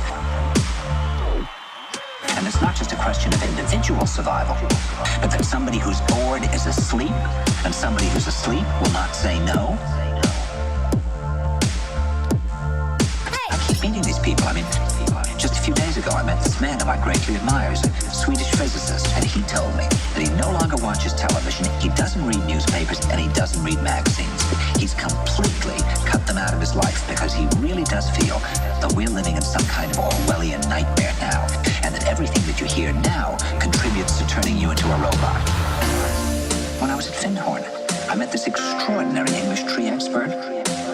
And it's not just a question of individual survival, but that somebody who's bored is asleep, and somebody who's asleep will not say no. I keep meeting these people. I mean, just a few days ago, I met this man who I greatly admire. He's a Swedish physicist, and he told me that he no longer watches television, he doesn't read newspapers, and he doesn't read magazines. He's completely cut them out of his life because he really does feel that we're living in some kind of Orwellian nightmare now, and that everything that you hear now contributes to turning you into a robot. When I was at Findhorn, I met this extraordinary English tree expert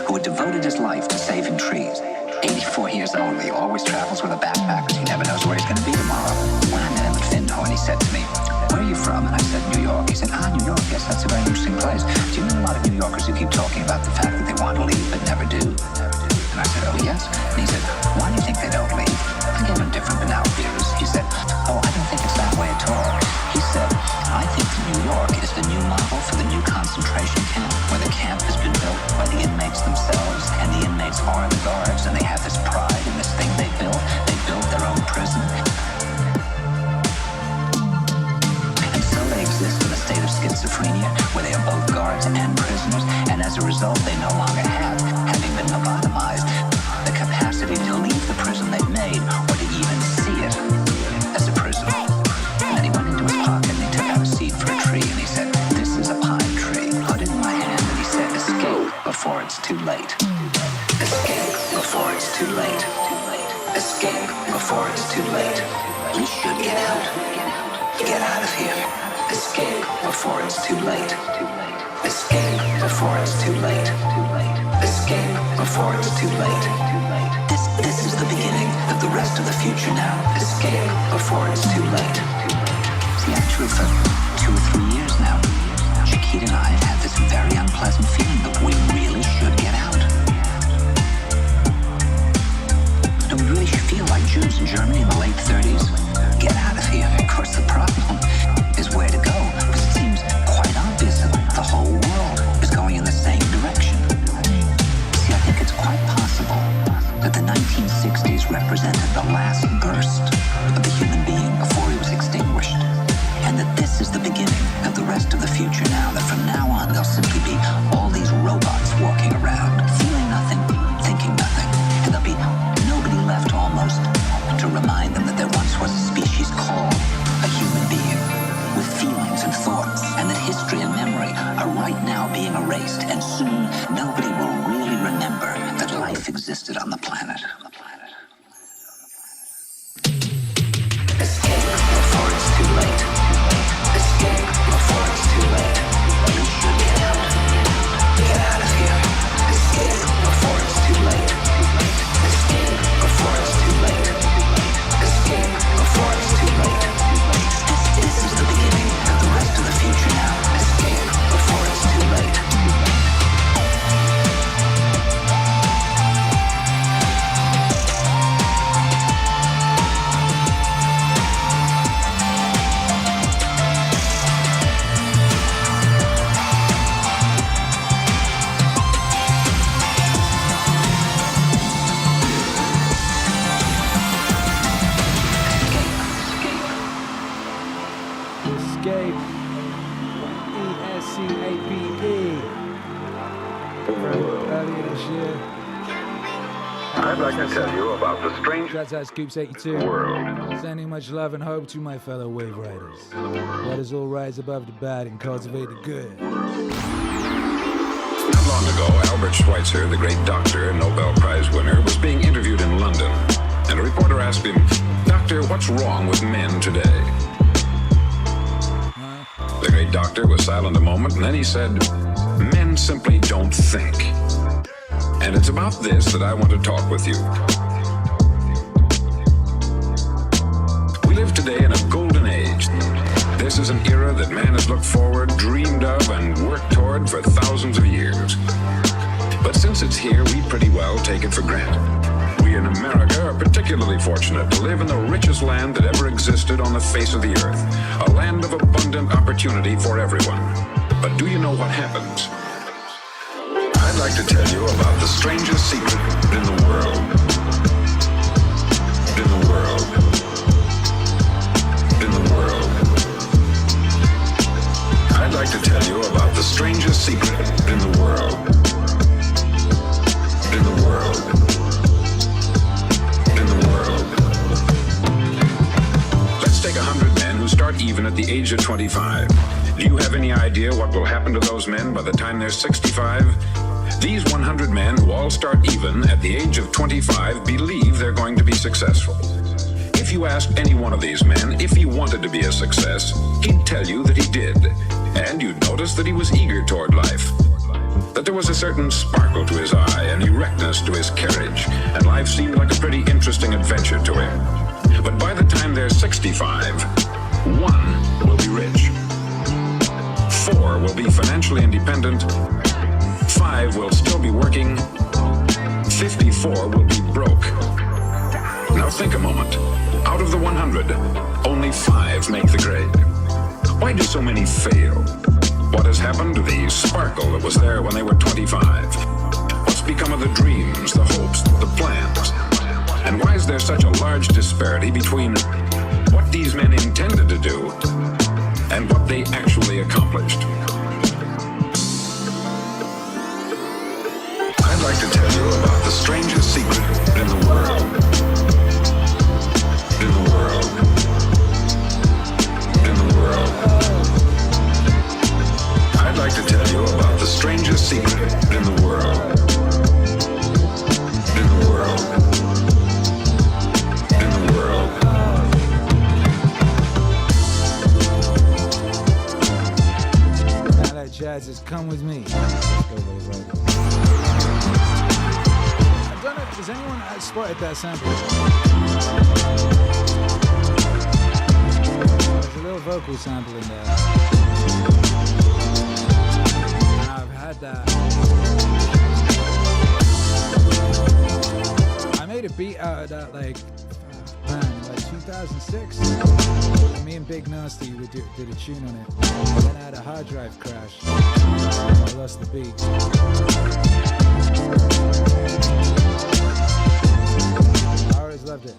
who had devoted his life to saving trees. 84 years old, he always travels with a backpack because he never knows where he's going to be tomorrow. When I met him at Findhorn, he said to me, "Where are you from?" And I said, "New York." He said, "New York, yes, that's a very interesting place. Do you know a lot of New Yorkers who keep talking about the fact that they want to leave but never do?" And I said, "Oh, yes." And he said, "Why do you think they don't leave?" I gave him different banal views. He said, "Oh, I don't think it's that way at all." He said, "I think that New York is the new model for the new concentration camp, where the camp has been built by the inmates themselves, and the inmates are the guards, and they have this pride in this thing they built. They built their own prison. And so they exist in a state of schizophrenia, where they are both guards and prisoners, and as a result, they no longer have, having been lobotomized, the capacity to leave the prison they've made, or to even see it as a prison." And then he went into his pocket and he took out a seed for a tree, and he said, "This is a pine tree." Put it in my hand, and he said, "Escape before it's too late. Escape before it's too late. Escape before it's too late. You should get out. Get out of here. Escape before it's too late. Escape before it's too late. Escape before it's too late. This is the beginning of the rest of the future now. Escape before it's too late." See, actually, for 2 or 3 years now, Chiquita and I have had this very unpleasant feeling that we really should get out. That we really should feel like Jews in Germany in the late 30s. Get out of here. Of course, the problem is where to go, because it seems quite obvious that the whole world is going in the same direction. See, I think it's quite possible that the 1960s represented the last burst of the human being before he was extinguished, and that this is the beginning of the rest of the future now, that from now on there'll simply be all these robots walking around, feeling nothing, thinking nothing, and there'll be nobody left almost to remind them that there once was a species called a human being with feelings and thoughts, and that history and memory are right now being erased, and soon nobody will really remember that life existed on the planet. Escape before it's too late. earlier this year. I'd like to tell you about the strange Shouts out Scoops82. world. Sending much love and hope to my fellow wave riders. Let us all rise above the bad and cultivate the good. Not long ago, Albert Schweitzer, the great doctor and Nobel Prize winner, was being interviewed in London. And a reporter asked him, "Doctor, what's wrong with men today?" The great doctor was silent a moment, and then he said, "Men simply don't think." And it's about this that I want to talk with you. We live today in a golden age. This is an era that man has looked forward, dreamed of, and worked toward for thousands of years. But since it's here, we pretty well take it for granted. We in America are particularly fortunate to live in the richest land that ever existed on the face of the earth, a land of abundant opportunity for everyone. But do you know what happens? I'd like to tell you about the strangest secret in the world. In the world. In the world. I'd like to tell you about the strangest secret in the world. In the world. In the world. Let's take 100 men who start even at the age of 25. Do you have any idea what will happen to those men by the time they're 65? These 100 men who all start even at the age of 25 believe they're going to be successful. If you asked any one of these men if he wanted to be a success, he'd tell you that he did. And you'd notice that he was eager toward life. That there was a certain sparkle to his eye, an erectness to his carriage, and life seemed like a pretty interesting adventure to him. But by the time they're 65, 1 will be rich. 4 will be financially independent. 5 will still be working. 54 will be broke. Now think a moment. Out of the 100, only 5 make the grade. Why do so many fail? What has happened to the sparkle that was there when they were 25? What's become of the dreams, the hopes, the plans? And why is there such a large disparity between what these men intended to do and what they actually accomplished? I'd like to tell you about the strangest secret in the world. In the world. In the world. I'd like to tell you about the strangest secret in the world. In the world. In the world. Now that jazz has come with me. Let's go, right. I don't know, has anyone spotted that sample? There's a little vocal sample in there. And I've had that. I made a beat out of that like 2006. And me and Big Nasty did a tune on it. Then I had a hard drive crash. I lost the beat. I always loved it.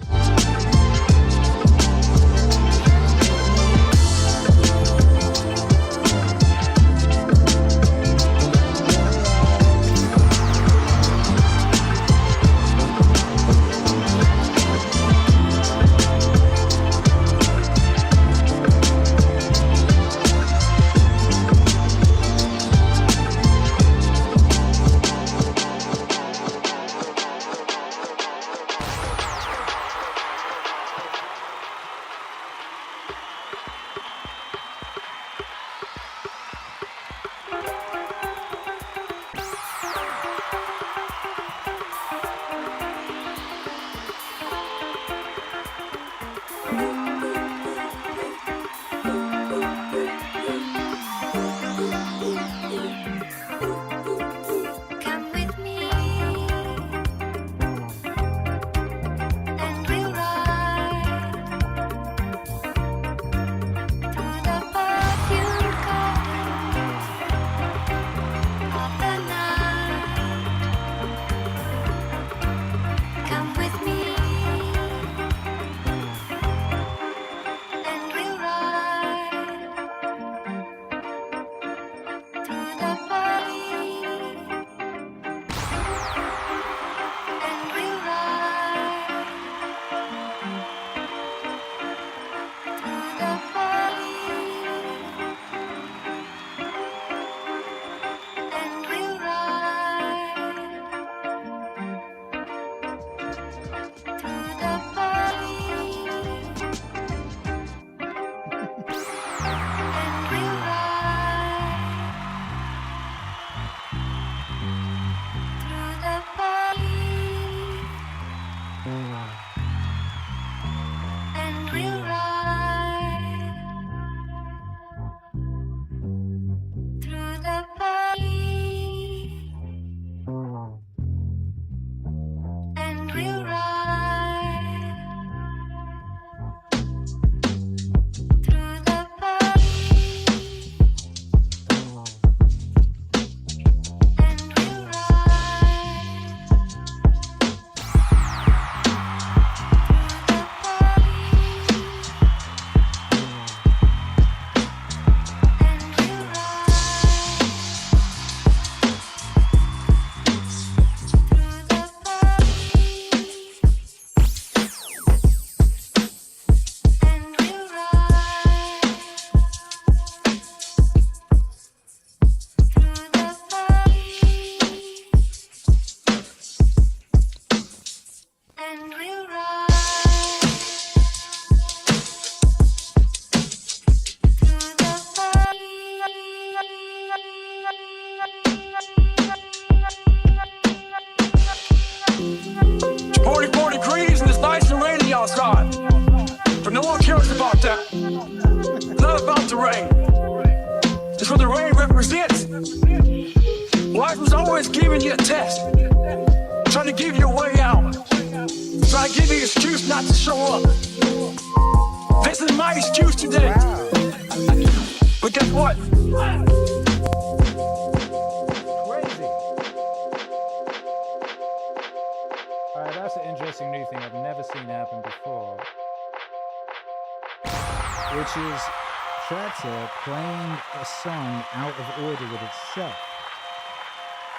Playing a song out of order with itself.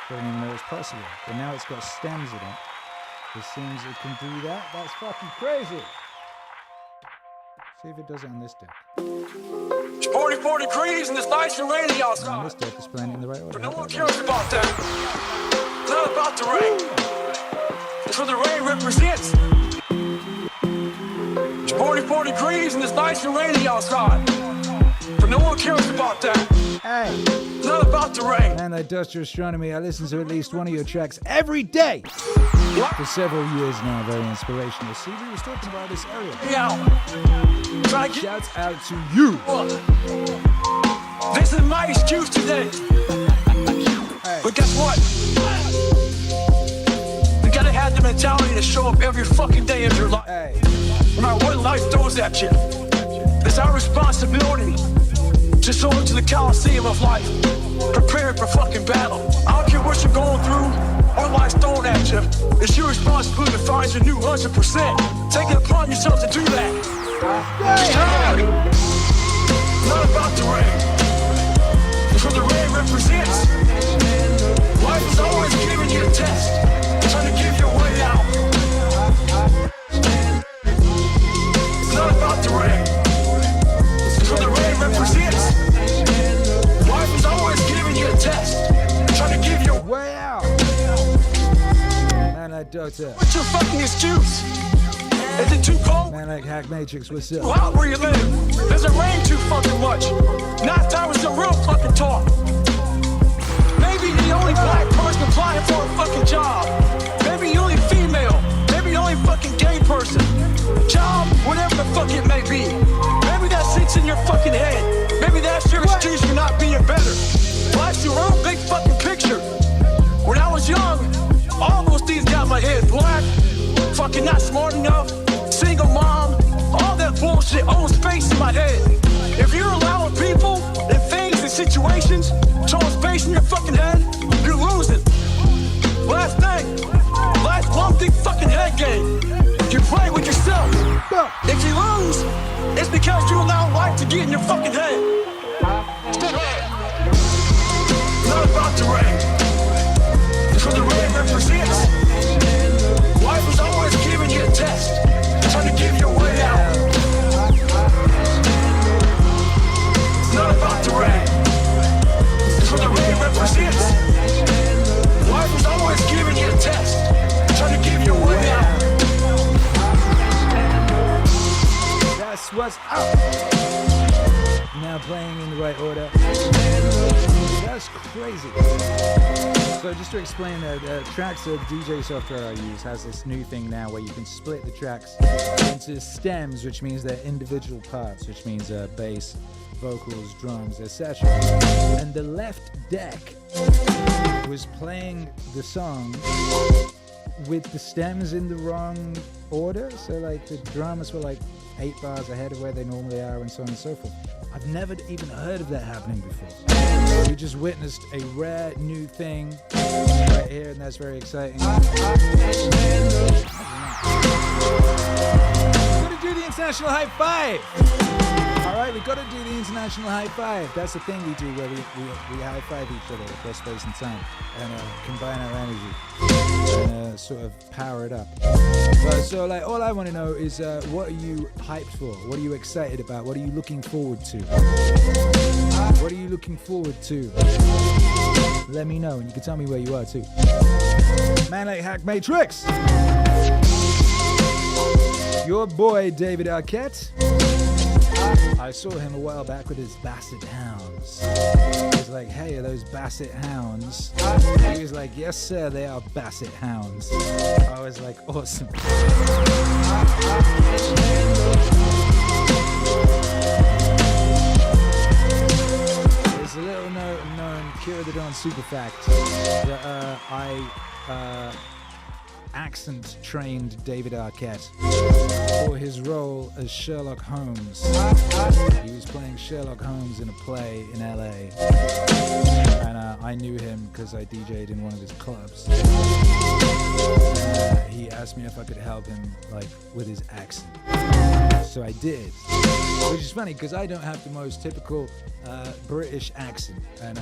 Don't even know it's possible. But now it's got stems in it. It seems it can do that. That's fucking crazy. See if it does it on this deck. It's 44 degrees and it's nice and rainy outside. On this deck is playing it in the right order. But no one cares about that. It's not about the rain. It's what the rain represents. It's 44 degrees and it's nice and rainy outside. But no one cares about that. Hey. It's not about the rain. Man, that Industrial Astronomy, I listen to at least one of your tracks every day. For several years now, very inspirational. See, we was talking about this earlier. Shouts out to you. This is my excuse today. Hey. But guess what? You gotta have the mentality to show up every fucking day of your life. Hey. No matter what life throws at you. It's our responsibility to show up to the Coliseum of life, prepared for fucking battle. I don't care what you're going through or life's thrown at you. It's your responsibility to find your new 100%. Take it upon yourself to do that. Be hard. Not about the rain. It's what the rain represents. Life is always giving you a test, trying to give you a way out. It's not about the rain. It's what the rain represents. Life is always giving you a test, trying to give you a way out. Man like Doctor. What's your fucking excuse? Is it too cold? Man like Hack Matrix, what's up? Go out where you live. Does it rain too fucking much? Now it's time for some real fucking talk. Maybe the only black person applying for a fucking job. Maybe the only female. Maybe the only fucking gay person. Job, whatever the fuck it may be. Maybe that sits in your fucking head. Maybe that's your excuse for not being better. Life's your own big fucking picture. When I was young, all those things got my head black. Fucking not smart enough. Single mom. All that bullshit owns space in my head. If you're allowing people and things and situations to own space in your fucking head, you're losing. Last thing. Life's one big fucking head game. You play with yourself. If you lose, it's because you allow life to get in your fucking head. Not about the rain. It's what the rain represents. Life is always giving you a test, trying to give you a way out. It's not about the rain. It's what the rain represents. Life is always giving you a test, trying to give you a way out. That's what's up. now playing in the right order. That's crazy. So just to explain, the tracks of DJ software I use has this new thing now where you can split the tracks into stems, which means they're individual parts, which means bass, vocals, drums, etc. And the left deck was playing the song with the stems in the wrong order. So like the drums were like 8 bars ahead of where they normally are and so on and so forth. I've never even heard of that happening before. We just witnessed a rare new thing right here, and that's very exciting. We're gonna do the international high five. All right, we gotta do the international high five. That's the thing we do where we high five each other across space and time and combine our energy and sort of power it up. So like, all I want to know is what are you hyped for? What are you excited about? What are you looking forward to? What are you looking forward to? Let me know, and you can tell me where you are too. Man like Hack Matrix. Your boy David Arquette. I saw him a while back with his basset hounds. He was like, hey, are those basset hounds? He was like, yes, sir, they are basset hounds. I was like, awesome. There's a little known Kira the Dawn super fact that I accent trained David Arquette for his role as Sherlock Holmes. He was playing Sherlock Holmes in a play in LA, and I knew him because I DJ'd in one of his clubs. He asked me if I could help him like with his accent, so I did, which is funny because I don't have the most typical British accent, and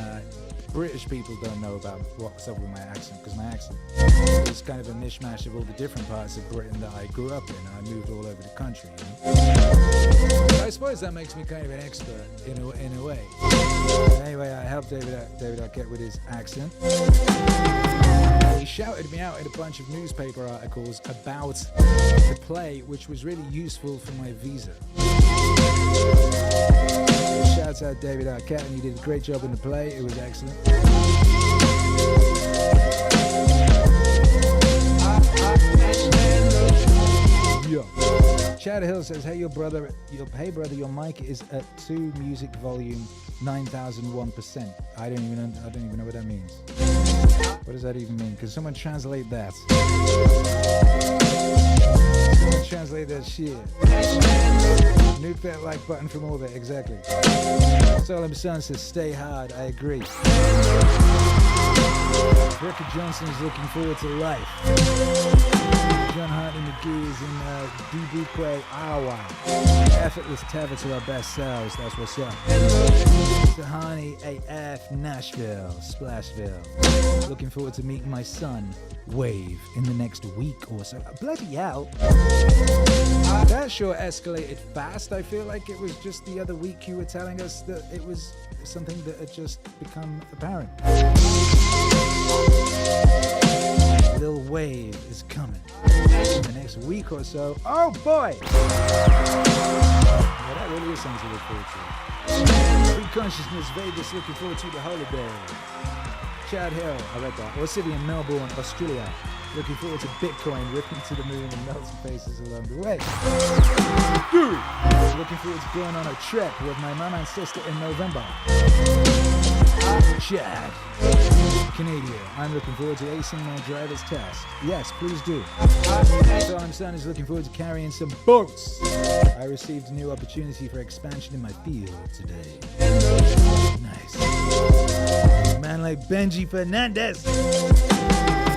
British people don't know about what's up with my accent because my accent is kind of a mishmash of all the different parts of Britain that I grew up in. I moved all over the country, you know? I suppose that makes me kind of an expert in a way. Anyway, I helped David Arquette with his accent. He shouted me out in a bunch of newspaper articles about the play, which was really useful for my visa. Shouts out David Arquette, and he did a great job in the play. It was excellent. Yo. Chad Hill says, hey brother, your mic is at 2 music volume 9001%. I don't even know what that means. What does that even mean? Can someone translate that? Someone translate that shit. Nuke that like button from orbit, exactly. Solemn Sun says, stay hard, I agree. Ricky Johnson is looking forward to life. John Hartley McGee is in Dubuque, Iowa. Effortless tether to our best selves, that's what's up. Sahani AF, Nashville, Splashville. Looking forward to meeting my son, Wave, in the next week or so. Bloody hell. That sure escalated fast. I feel like it was just the other week you were telling us that it was something that had just become apparent. Lil Wave is coming in the next week or so. Oh boy! Yeah, that really is something to look forward to. Free Consciousness Vegas looking forward to the holiday. Chad Hill, I read that. Or City in Melbourne, Australia. Looking forward to Bitcoin ripping to the moon and melting faces along the way. Looking forward to going on a trip with my mum and sister in November. Chad, Canadian. I'm looking forward to acing my driver's test. Yes, please do. Solemn Sun is looking forward to carrying some boats. I received a new opportunity for expansion in my field today. Nice. Man like Benji Fernandez.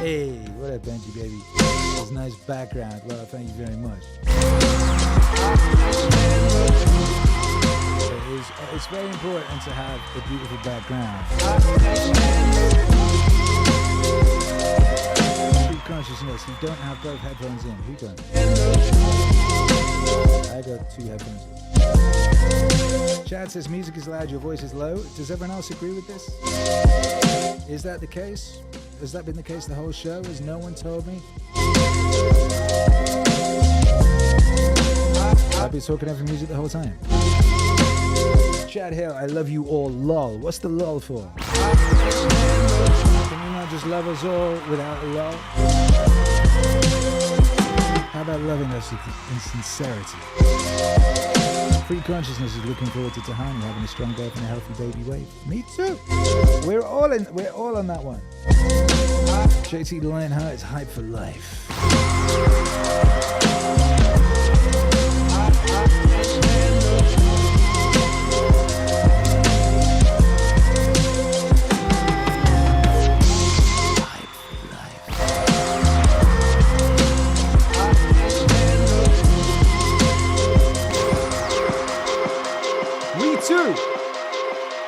Hey, what up, Benji, baby? That's a nice background. Well, thank you very much. It's very important to have a beautiful background. True consciousness, you don't have both headphones in. Who don't? I got 2 headphones in. Chad says music is loud, your voice is low. Does everyone else agree with this? Is that the case? Has that been the case the whole show? Has no one told me? I've been talking over music the whole time. Chad Hill, I love you all, lol. What's the lol for? Can you not just love us all without a lol? How about loving us in sincerity? Free Consciousness is looking forward to Tahani having a strong birth and a healthy baby wave. Me too. We're all on that one. JT Lionheart is hype for life.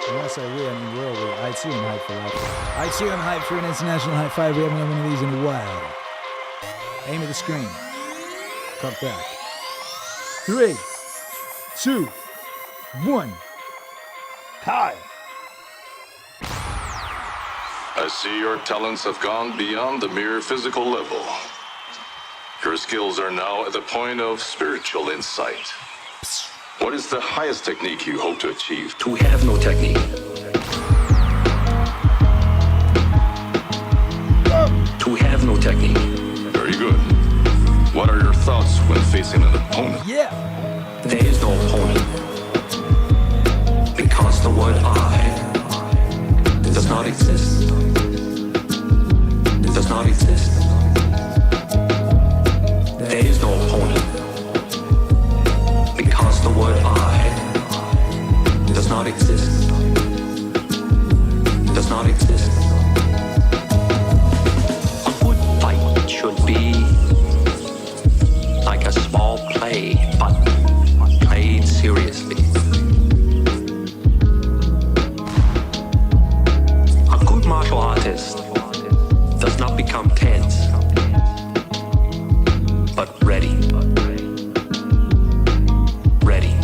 When I say we, I mean we're all I too am hype for life. I too am hype for an international high five. We haven't had one of these in a while. Aim at the screen. Cock back. 3, 2, 1. Hi. I see your talents have gone beyond the mere physical level. Your skills are now at the point of spiritual insight. What is the highest technique you hope to achieve? To have no technique. To have no technique. Very good. What are your thoughts when facing an opponent? Yeah. There is no opponent. Because the word I does not exist. It does not exist. There is no opponent. Because the word I does not exist. It does not exist. A good fight should be like a small play, but played seriously. A good martial artist does not become tense, but ready. Ready.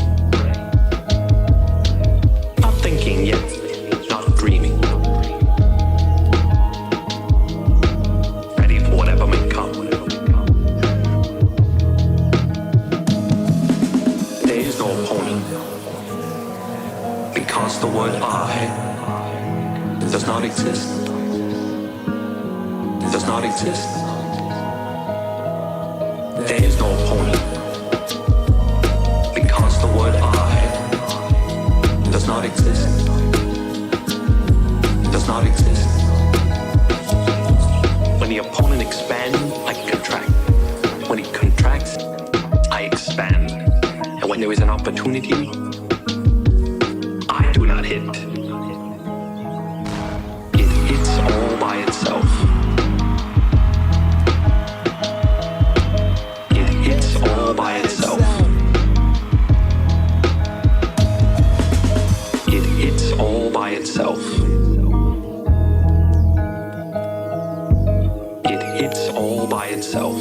Not thinking yet, not dreaming. Ready for whatever may come. There is no opponent. Because the word I does not exist. It does not exist. There is no opponent. Because the word I does not exist. It does not exist. When the opponent expands, I contract. When it contracts, I expand. And when there is an opportunity, I do not hit. It hits all by itself. It hits all by itself. It hits all by itself. It hits all by itself.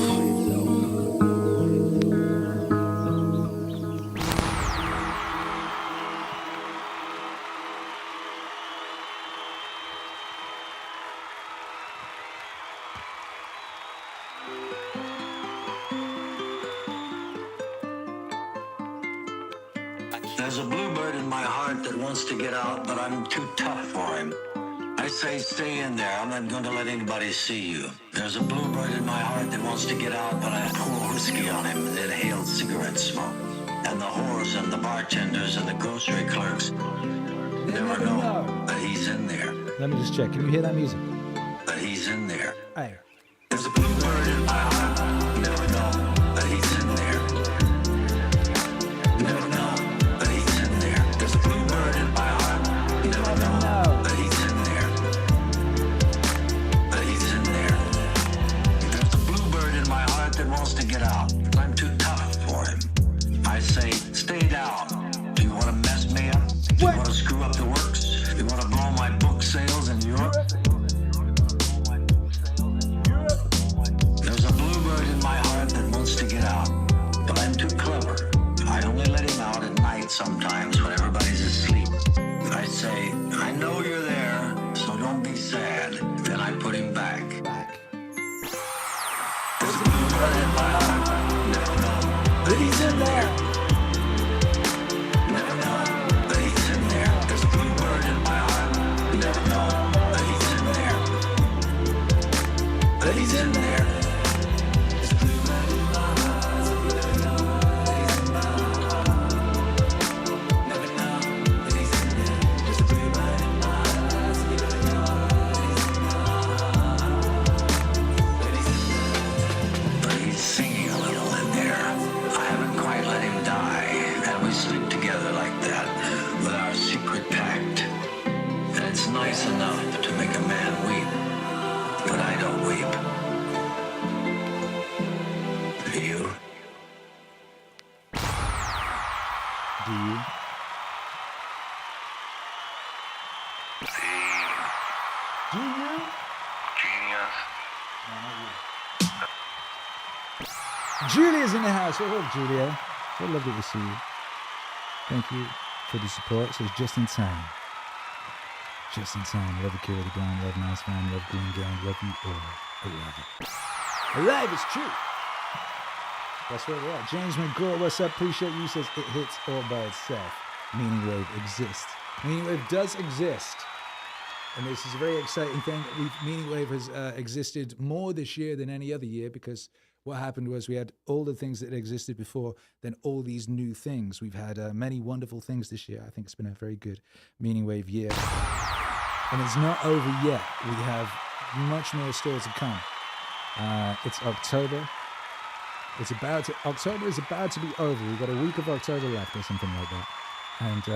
There's a bluebird in my heart that wants to get out, but I'm too tough for him. I say stay in there. I'm not going to let anybody see you. There's a bluebird in my heart that wants to get out, but I pour whiskey on him and inhale cigarette smoke. And the whores and the bartenders and the grocery clerks never know that he's in there. Let me just check. Can you hear that music? That he's in there. Aye. There's a bluebird in my heart. Never know that he's in there. Never know that he's in there. There's a bluebird in my heart. Never know that he's in there. That he's in there. There's a bluebird in my heart that wants to get out. I'm too tough for him. I say, stay down. Do you want to mess me up? Do you want to screw up the works? Do you want to blow my book sales in Europe? There's a bluebird in my heart that wants to get out, but I'm too clever. I only let him out at night sometimes when everybody's asleep. I say, I know you're there, so don't be sad. Then I put him back. There's a bluebird in my heart. Never know that he's in there. Never know that he's in there. Do you? Do you? Genius. No, not you. Julia's in the house. What up, Julia? So lovely to see you. Thank you for the support. It says just in time. Just in time. Love Akira the Ground. Love Nice Man. Love Green Gang. Love you all. Alive. Alive is true. That's where we're at. James McGraw, what's up? Appreciate you. Says it hits all by itself. Meaning Wave exists. Meaning Wave does exist. And this is a very exciting thing. Meaning Wave has existed more this year than any other year, because what happened was we had all the things that existed before, then all these new things. We've had many wonderful things this year. I think it's been a very good Meaning Wave year. And it's not over yet. We have much more still to come. It's October. October is about to be over. We've got a week of October left or something like that. And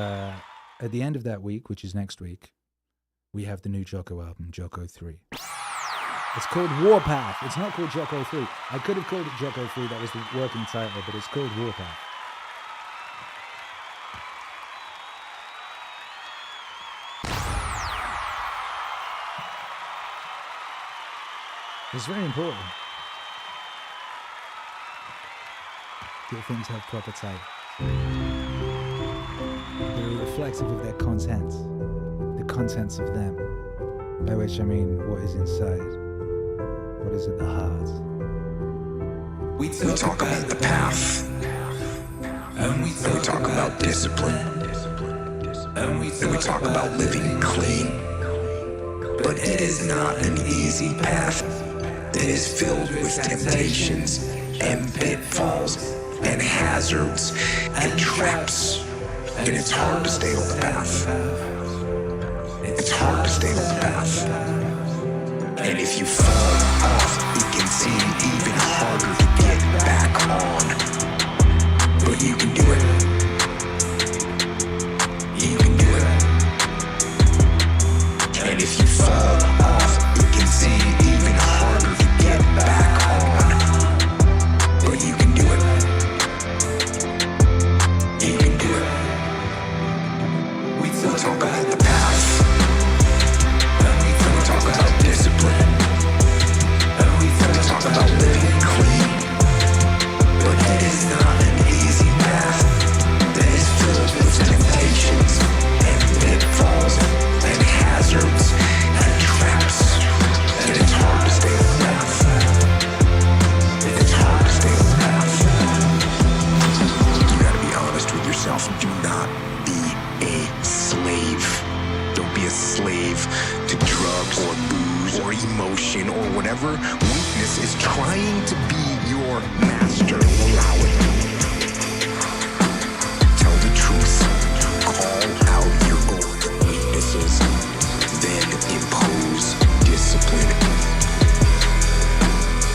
at the end of that week, which is next week, we have the new Jocko album, Jocko 3. It's called Warpath. It's not called Jocko 3. I could have called it Jocko 3. That was the working title, but it's called Warpath. It's very important. That things have proper type. They're reflective of their content. The contents of them. By which I mean what is inside. What is at the heart. We talk about the path. And we talk about discipline. And we talk about living clean. But it is not an easy path. That is filled with temptations and pitfalls and hazards and traps. And it's hard to stay on the path. It's hard to stay on the path. And if you fall off, it can seem even harder to get back on. But you can do it. You can do it. And if you fall off, it can seem even harder to get back on. But you can do it. You can do it. We talk about the path. And we talk about discipline. And we talk about living clean. But it is not an easy path that is filled with temptations and pitfalls and hazards and traps. And it's hard to stay on the path. It's hard to stay on the path. You gotta be honest with yourself. Do not be a slave. Don't be a slave to drugs or booze or emotion or whatever weakness is trying to be your master. Allow it. Tell the truth. Call out your own weaknesses. Then impose discipline.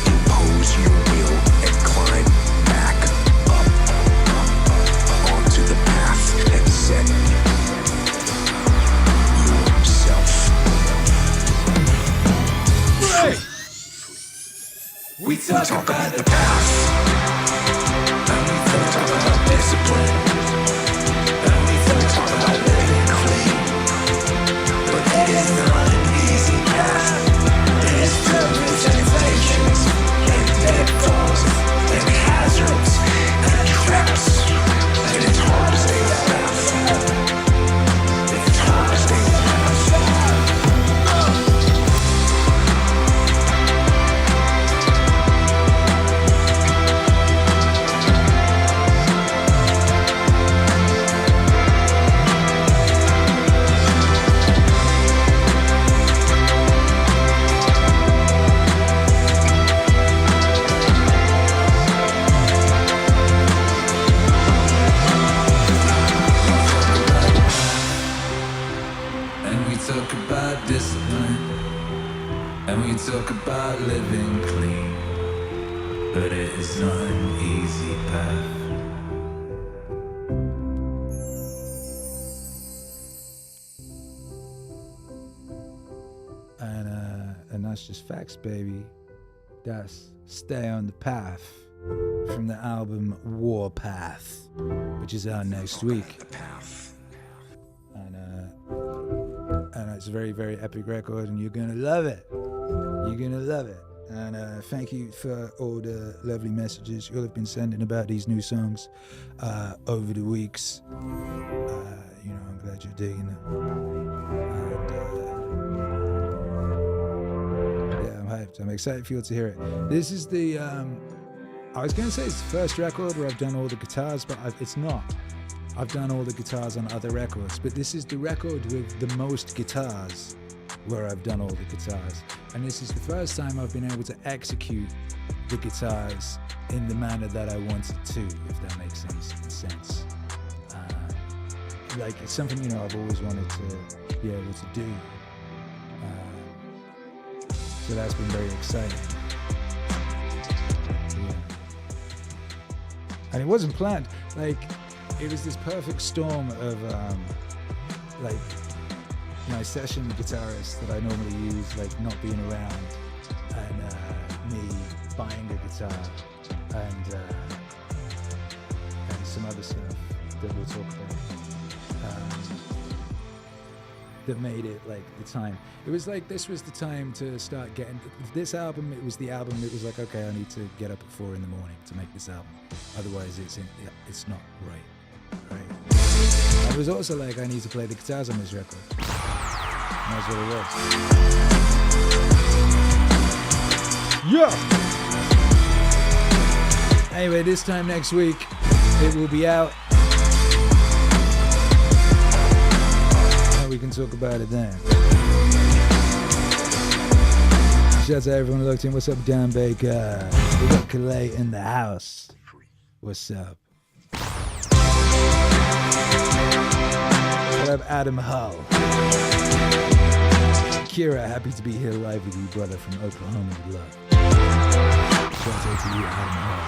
Impose your will and climb back up onto the path and set yourself free. We talk about the path. And we talk about discipline. And we talk about living clean. But it is not an easy path. It is filled with temptations and pitfalls and hazards and traps. And it's hard to stay on the path. It's hard to stay on the path. And we talk about discipline. And we talk about living clean. But it is not an easy path. And that's just facts, baby. That's stay on the path. from the album Warpath, which is out next week. And it's a very, very epic record, and you're gonna love it. You're gonna love it. And thank you for all the lovely messages you all have been sending about these new songs over the weeks. You know, I'm glad you're digging it. And yeah, I'm hyped. I'm excited for you all to hear it. This is the, I was gonna say it's the first record where I've done all the guitars, but it's not. I've done all the guitars on other records, but this is the record with the most guitars where I've done all the guitars. And this is the first time I've been able to execute the guitars in the manner that I wanted to, if that makes sense. Like, it's something, you know, I've always wanted to be able to do. So that's been very exciting. Yeah. And it wasn't planned. Like, it was this perfect storm of like my session guitarist that I normally use, like not being around, and me buying a guitar, and some other stuff that we'll talk about, that made it like the time. It was like this was the time to start getting this album. It was the album that was like, okay, I need to get up at 4 a.m. to make this album, otherwise it's not right. Right. It was also like, I need to play the guitars on this record. And that's what it was. Yeah! Anyway, this time next week, it will be out. And we can talk about it then. Shout out to everyone who looked in. What's up, Dan Baker? We got Calais in the house. What's up? What up, Adam Hull? Akira, happy to be here live with you, brother, from Oklahoma. Love. Shout out to you, Adam Hull.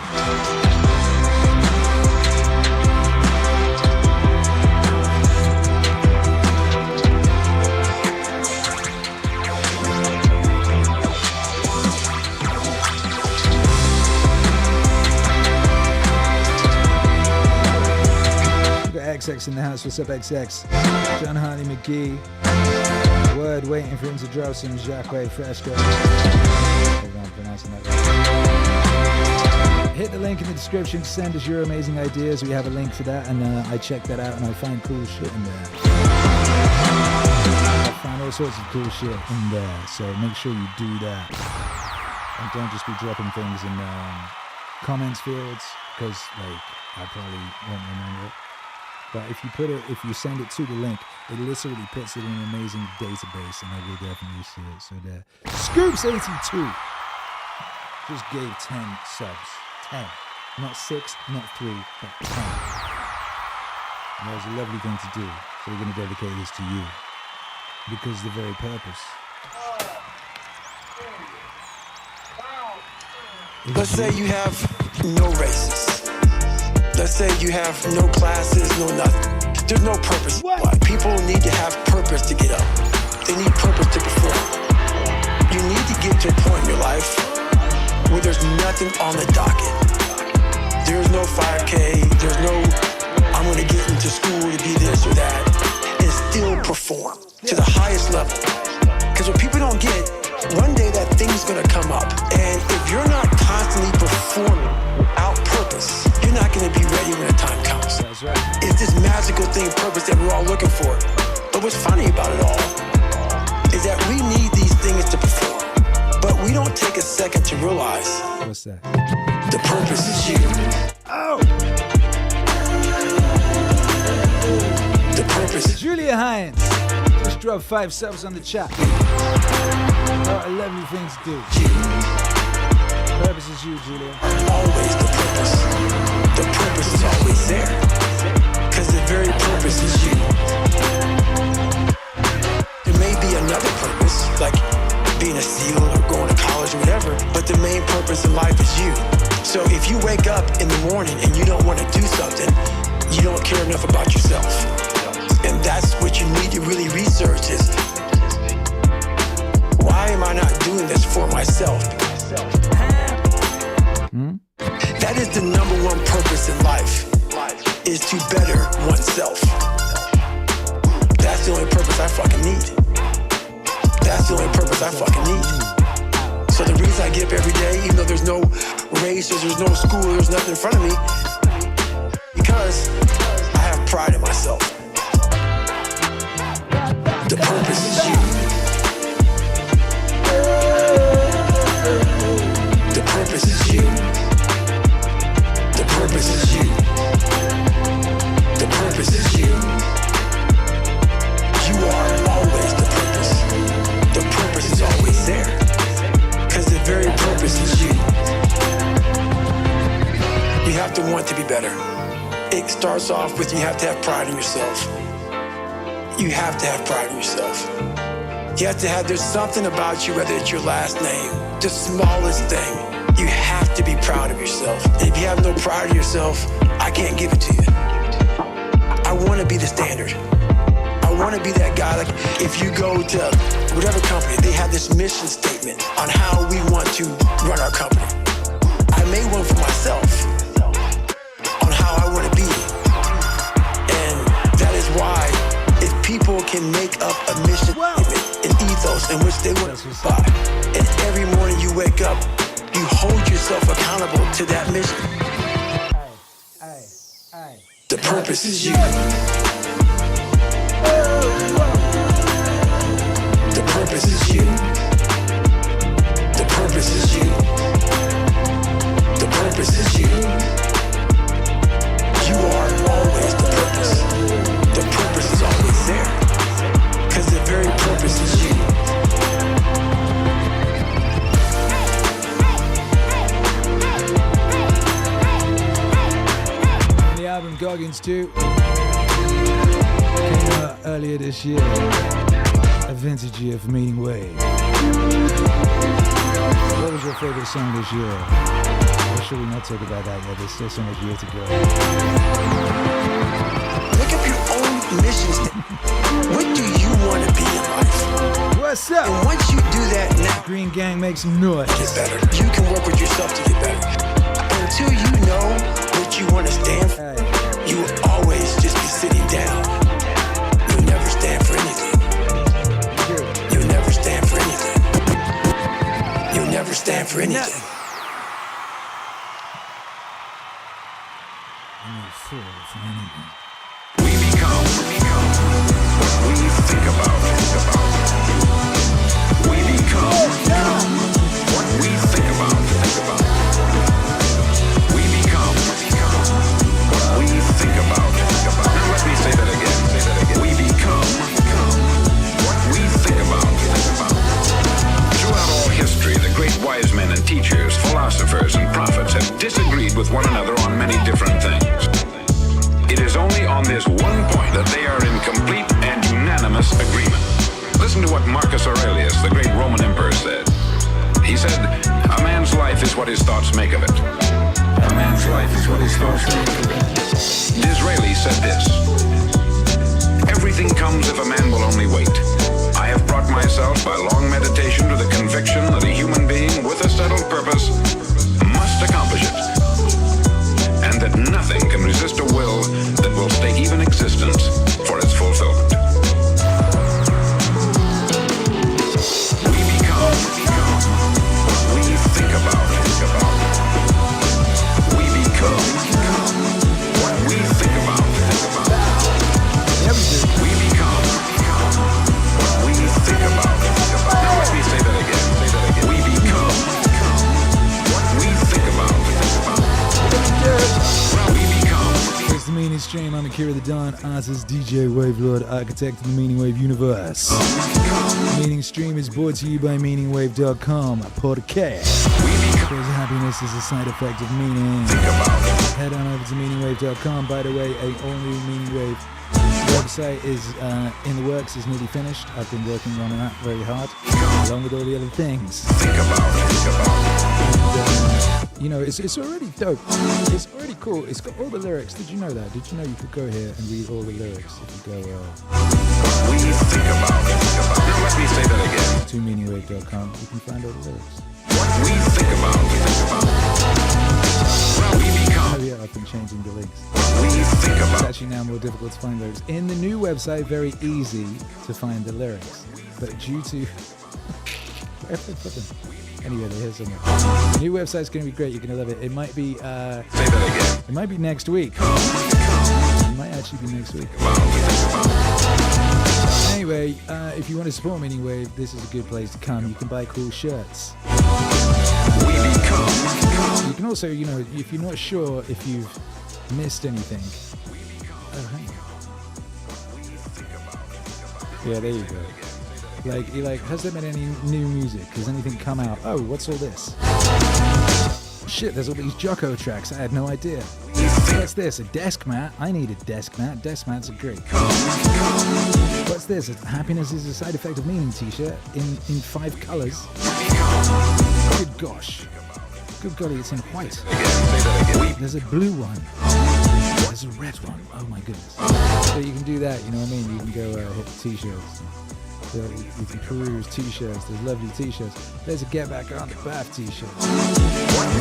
XX in the house. What's up, XX? John Harley McGee. Word, waiting for him to drop some Jocko Fresco. I'm pronouncing that right. Hit the link in the description to send us your amazing ideas. We have a link for that, and I check that out, and I find cool shit in there. I find all sorts of cool shit in there, so make sure you do that. And don't just be dropping things in comments fields, because like I probably won't remember it. But if you send it to the link, it literally puts it in an amazing database, and I will definitely see it. So there. Scoops82 just gave 10 subs. 10. Not 6, not 3, but 10. And that was a lovely thing to do. So we're going to dedicate this to you. Because the very purpose. Let's say you have no races. Let's say you have no classes, no nothing. There's no purpose. What? People need to have purpose to get up. They need purpose to perform. You need to get to a point in your life where there's nothing on the docket. There's no 5K, there's no, I'm gonna get into school to be this or that, and still perform to the highest level. Because what people don't get, one day that thing's gonna come up. And if you're not constantly performing without purpose, you're not gonna be ready when the time comes. That's right. It's this magical thing, purpose, that we're all looking for. But what's funny about it all is that we need these things to perform. But we don't take a second to realize. What's that? The purpose is you. Oh! The purpose. Julia Hines just dropped 5 subs on the chat. Oh, a lovely thing to do. The purpose is you, Julia. Always the purpose. The purpose is always there. Because the very purpose is you. There may be another purpose, like being a SEAL or going to college or whatever, but the main purpose in life is you. So if you wake up in the morning and you don't want to do something, you don't care enough about yourself. And that's what you need to really research is, why am I not doing this for myself? That myself. That's the only purpose I fucking need. That's the only purpose I fucking need. So the reason I get up every day, even though there's no races, there's no school, there's nothing in front of me, because I have pride in myself. The purpose is you. The purpose is you. The purpose is you. The purpose is you. You are always the purpose. The purpose is always there. Because the very purpose is you. You have to want to be better. It starts off with you have to have pride in yourself. You have to have pride in yourself. You have to have, there's something about you, whether it's your last name, the smallest thing. You have to be proud of yourself. And if you have no pride in yourself, I can't give it to you. I want to be the standard. I want to be that guy. Like if you go to whatever company, they have this mission statement on how we want to run our company. I made one for myself on how I want to be. And that is why if people can make up a mission statement, an ethos in which they want to buy, and every morning you wake up, you hold yourself accountable to that mission. The purpose is you. The purpose is you. The purpose is you. The purpose is you. You are always the purpose. The purpose is always there. Because the very purpose is you. The album Goggins 2 came out earlier this year. A vintage year for MEANINGWAVE. What was your favorite song this year? Or should we not talk about that yet? There's still so much year to go. Look up your own mission statement. What do you want to be in life? What's up? And once you do that now, Green Gang makes some noise. Get better. You can work with yourself to get better. Until you know what you want to stand for, you will always just be sitting down. You'll never stand for anything. You'll never stand for anything. You'll never stand for anything. We become what we think about. We become what we think about. We become what we think about. Now let me say that again. We become what we think about. Throughout all history, the great wise men and teachers, philosophers and prophets have disagreed with one another on many different things. It is only on this one point that they are in complete and unanimous agreement. Listen to what Marcus Aurelius, the great Roman emperor, said. He said, "A man's life is what his thoughts make of it." A man's life is what his thoughts make of it. Disraeli said this: "Everything comes if a man will only wait. I have brought myself by long meditation to the conviction that a human being with a settled purpose must accomplish it, and that nothing can resist a will that will stay even existence for its fulfillment." We become what we think about. We become what we think about. We become what we think about. Now let me say that again. We become what we think about. It's the Meaningstream. I'm Akira the Don, artist, DJ, Wave Lord, architect of the Meaningwave universe. Meaningstream is brought to you by meaningwave.com, a podcast. Because happiness is a side effect of meaning. Head on over to meaningwave.com. By the way, a all-new Meaningwave website is in the works, is nearly finished. I've been working on that very hard, along with all the other things. You know, it's already dope. It's already cool. It's got all the lyrics. Did you know that? Did you know you could go here and read all the lyrics if you go we think about. Now let me say that again. to meaningwave.com? You can find all the lyrics. What we think about. Well, we become Hurry up and changing the links. It's actually now more difficult to find lyrics. In the new website, very easy to find the lyrics. But due to... Where have I put them? Anyway, they're here somewhere. The new website's going to be great. You're going to love it. It might be... It might be next week. It might actually be next week. Anyway, if you want to support MEANINGWAVE, this is a good place to come. You can buy cool shirts. You can also, you know, if you're not sure if you've missed anything. Oh, hang on. Yeah, there you go. Like, you're like, has there been any new music? Has anything come out? Oh, what's all this? Shit, there's all these Jocko tracks. I had no idea. What's this? A desk mat? I need a desk mat. Desk mats are great. What's this? Happiness is a side effect of meaning t-shirt in 5 colors. Good gosh. Good golly, it's in white. There's a blue one. There's a red one. Oh my goodness. So you can do that, you know what I mean? You can go hit the t-shirts. You can peruse t-shirts. There's lovely t-shirts. There's a Get Back on the Bath t-shirt.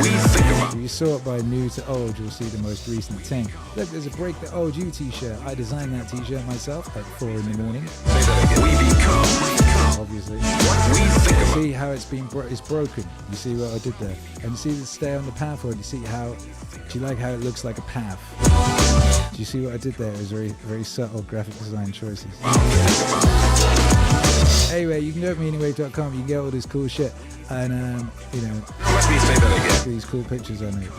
If you sort by new to old, you'll see the most recent thing. Look, there's a Break the Old You t-shirt. I designed that t-shirt myself at 4 in the morning. Obviously. See how it's been it's broken. You see what I did there? And you see the stay on the path, or do you see how? Do you like how it looks like a path? Do you see what I did there? It was very, very subtle graphic design choices. Anyway, you can go to meaninglwave.com. You can get all this cool shit, and you know, these cool pictures I made.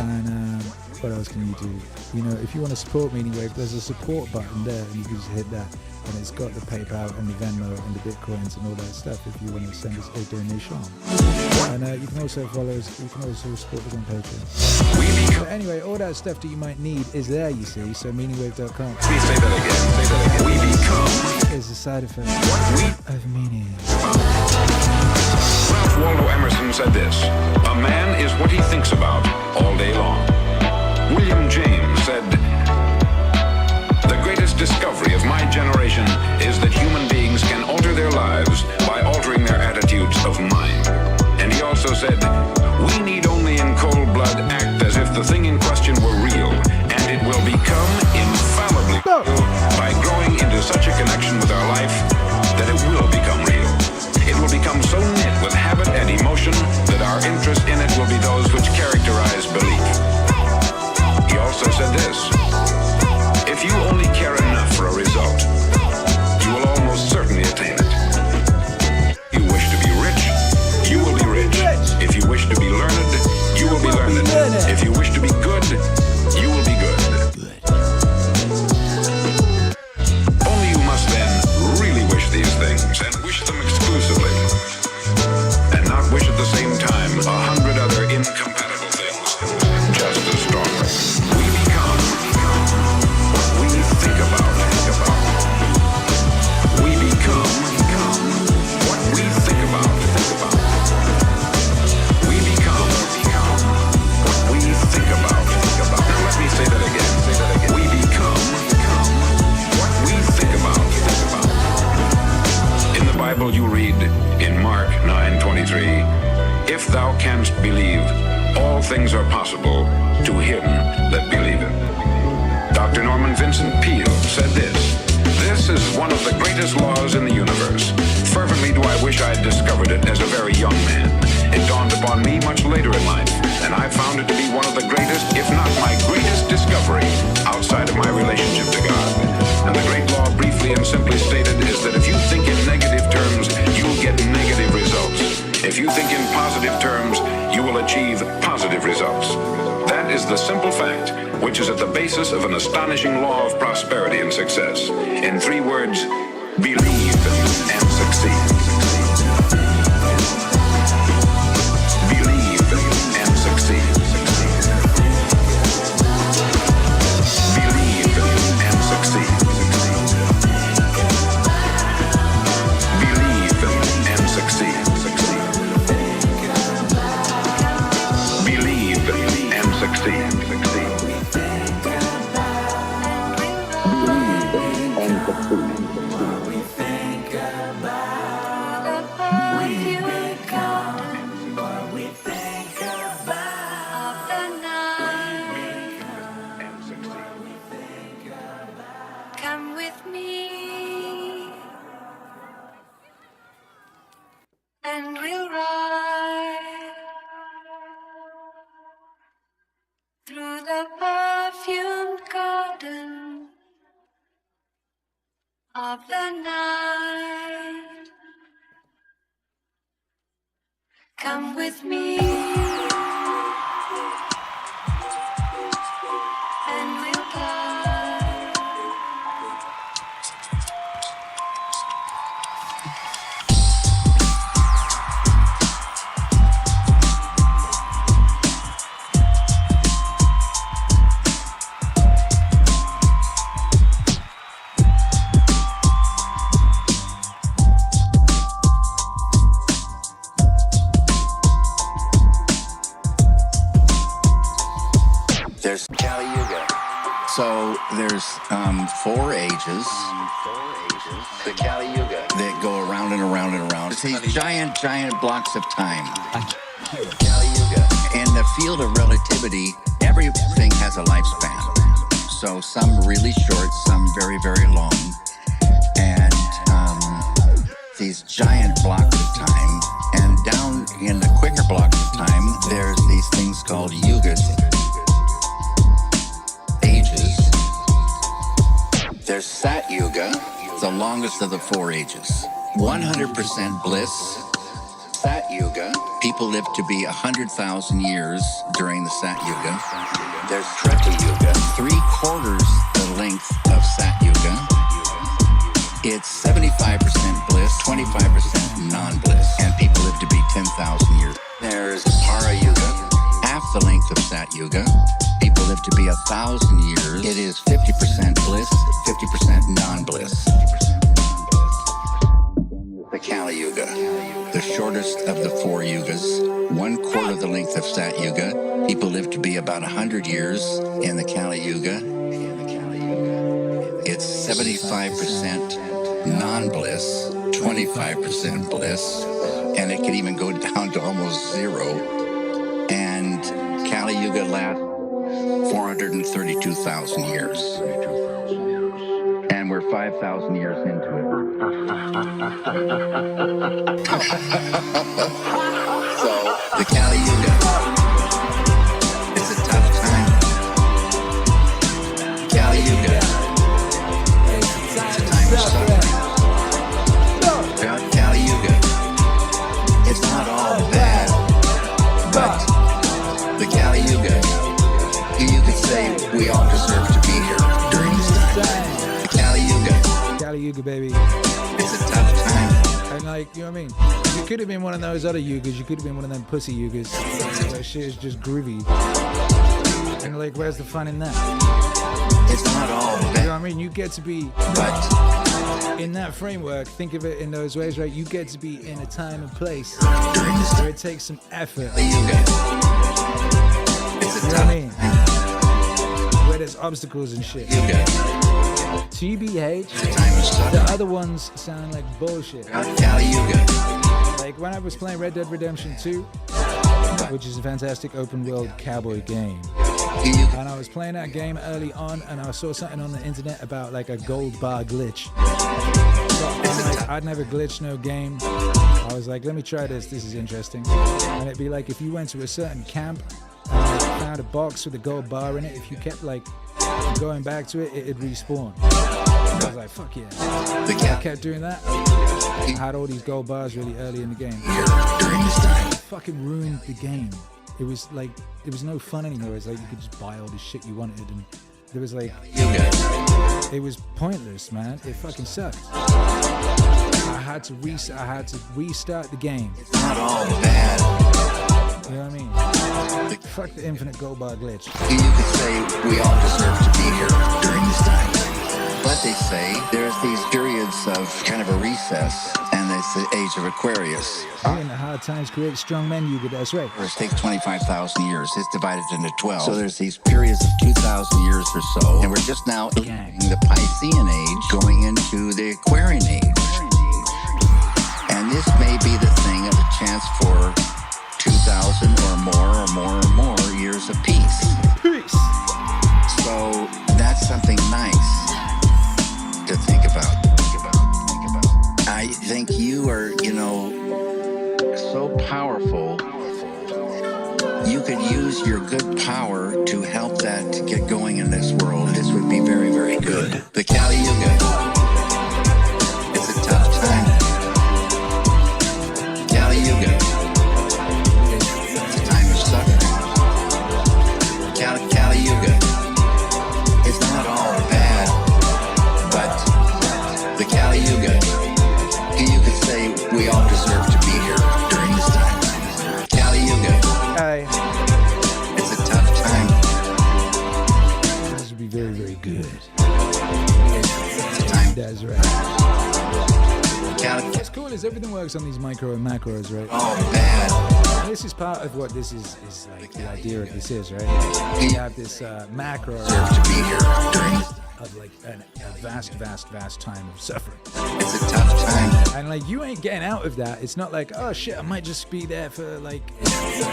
And what else can you do? You know, if you want to support MEANINGWAVE, there's a support button there, and you can just hit that, and it's got the PayPal and the Venmo and the Bitcoins and all that stuff if you want to send us a donation. And you can also follow us. You can also support us on Patreon. But anyway, all that stuff that you might need is there, you see. So meaninglwave.com. Please say that again. We become is a side effect of meaning. Ralph Waldo Emerson said this: a man is what he thinks about all day long. William James said, the greatest discovery of my generation is that human beings can alter their lives by altering their attitudes of mind. And he also said, we need only in cold blood act as if the thing in question were real, and it will become infallibly real by growing into such a connection with our life that it will become real. It will become so knit with habit and emotion that our interest in it will be those which characterize belief. He also said this: if you only care enough for a result, you will almost certainly attain it. If you wish to be rich, you will be rich. If you wish to be learned, you will be learned. If you wish to be good, you will be good. Only you must then really wish these things, and wish them exclusively, and not wish at the same time 100 other incompatible things just as strongly. We become what we think about. We become what we think about. We become what we think about. Now let me say that again. We become what we think about. In the Bible you read in Mark 9:23, if thou canst believe, all things are possible to him that believeth. Dr. Norman Vincent Peale said this: this is one of the greatest laws in the universe. Fervently do I wish I had discovered it as a very young man. It dawned upon me much later in life, and I found it to be one of the greatest, if not my greatest discovery outside of my relationship to God. And the great law, briefly and simply stated, is that if you think in negative terms, you'll get negative results. If you think in positive terms, you will achieve positive results. That is the simple fact, which is at the basis of an astonishing law of prosperity and success. In 3 words, believe and succeed. Believe and succeed. Believe and succeed. Believe and succeed. Believe and succeed. of the night. Come with me, and we'll fly. There's Kali Yuga. So there's 4 ages. The Kali Yuga that go around and around and around. It's these giant blocks of time. Kali Yuga. In the field of relativity, everything has a lifespan. So some really short, some very, very long. And these giant blocks of time. And down in the quicker blocks of time, there's these things called Yugas. There's Sat Yuga, the longest of the 4 ages. 100% bliss. Sat Yuga, people live to be 100,000 years during the Sat Yuga. There's Treta Yuga, 3/4 the length of Sat Yuga. It's 75% bliss, 25% non-bliss, and people live to be 10,000 years. There's Para Yuga, half the length of Sat Yuga. People live to be 1,000 years. It is 50% bliss, 50% non-bliss. The Kali Yuga, the shortest of the 4 yugas, 1/4 the length of Sat Yuga. People live to be about 100 years in the Kali Yuga. It's 75% non-bliss, 25% bliss, and it can even go down to almost 0. And Kali Yuga lasts 432,000 years. And we're 5,000 years into it. So, the Kali Yuga. It's a tough time. Kali Yuga. It's a time of suffering. Kali Yuga. It's not all bad, but the Kali Yuga. You could say we all deserve to be here during this time. The Kali Yuga. Kali Yuga, baby. It's a tough time. And like, you know what I mean? You could have been one of those other Yugas. You could have been one of them pussy Yugas. That shit is just groovy. And like, where's the fun in that? It's not all bad. You know what I mean? You get to be, but in that framework, think of it in those ways, right? You get to be in a time and place where it takes some effort. It's a You know what I mean? Where there's obstacles and shit. TBH, the other ones sound like bullshit. Like when I was playing Red Dead Redemption 2, which is a fantastic open world cowboy game. And I was playing that game early on and I saw something on the internet about like a gold bar glitch. So I'm like, I'd never glitched no game. I was like, let me try this, this is interesting. And it'd be like if you went to a certain camp and like, found a box with a gold bar in it, if you kept like going back to it, it'd respawn. I was like, fuck yeah. I kept doing that. I had all these gold bars really early in the game. It fucking ruined the game. It was like, it was no fun anymore. It's like you could just buy all this shit you wanted and there was like, it was pointless, man. It fucking sucked. I had to restart the game. It's not all bad. You know what I mean? Fuck the infinite gold bar glitch. You could say we all deserve to be here during this time. But they say there's these periods of kind of a recess, and it's the age of Aquarius. In the hard times create strong men, Yuga, that's right. It takes 25,000 years. It's divided into 12. So there's these periods of 2,000 years or so, and we're just now in the Piscean age going into the Aquarian age. And this may be the thing of a chance for 2,000 or more years of peace. Peace. So that's something nice to think about. I think you are, so powerful. You could use your good power to help that to get going in this world. This would be very, very good. The Kali Yuga. does, right? What's cool is everything works on these micro and macros, right? Oh, bad. And this is part of what this is like the idea of this is, right? You have this macro To be here during of like a vast time of suffering. it's a tough time. And like you ain't getting out of that. It's not like, oh shit, I might just be there for like,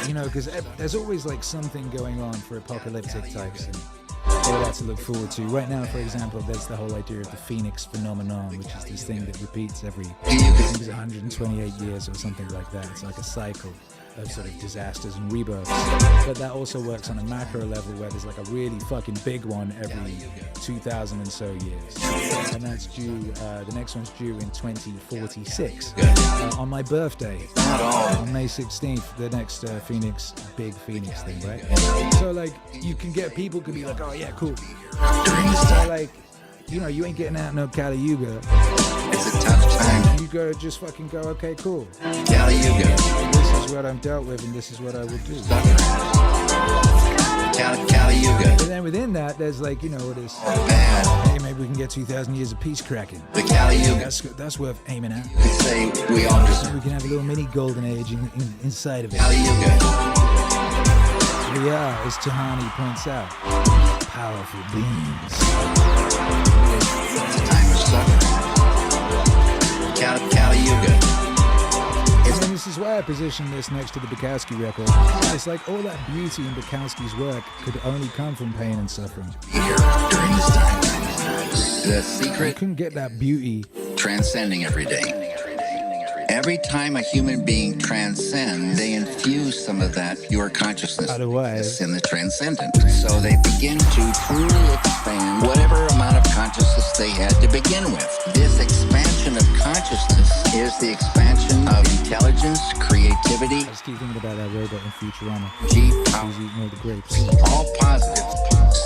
you know, because there's always like something going on for apocalyptic types and all that to look forward to. Right now, for example, there's the whole idea of the Phoenix phenomenon, which is this thing that repeats every, I think it's 128 years or something like that. It's like a cycle of sort of disasters and rebirths. But that also works on a macro level where there's like a really fucking big one every 2,000 and so years. And that's due, the next one's due in 2046. On my birthday, on May 16th, the next big Phoenix thing, right? So like, you can get, people could be like, oh yeah, cool. So like, you know, you ain't getting out no Kali Yuga. It's a tough time. You go, just fucking go, okay, cool. Kali Yuga. This is what I'm dealt with and this is what I would do. Kali Yuga. And then within that, there's like, you know, this, Bad. hey, maybe we can get 2,000 years of peace cracking. The Kali Yuga. That's worth aiming at. You could say we all deserve We can have a little mini golden age inside of it. Kali Yuga. We are, as Tahani points out, powerful beings. It's a time of suffering. Kali Yuga. And this is why I position this next to the Bukowski record. It's like all that beauty in Bukowski's work could only come from pain and suffering. Here during this time. The You secret couldn't get that beauty. transcending every day. Every time a human being transcends, they infuse some of that pure consciousness Otherwise, in the transcendent. So they begin to truly expand whatever amount of consciousness they had to begin with. This expansion of consciousness is the expansion of intelligence, creativity, I just keep thinking about that robot in Futurama. G, He's eating all the grapes. all positive.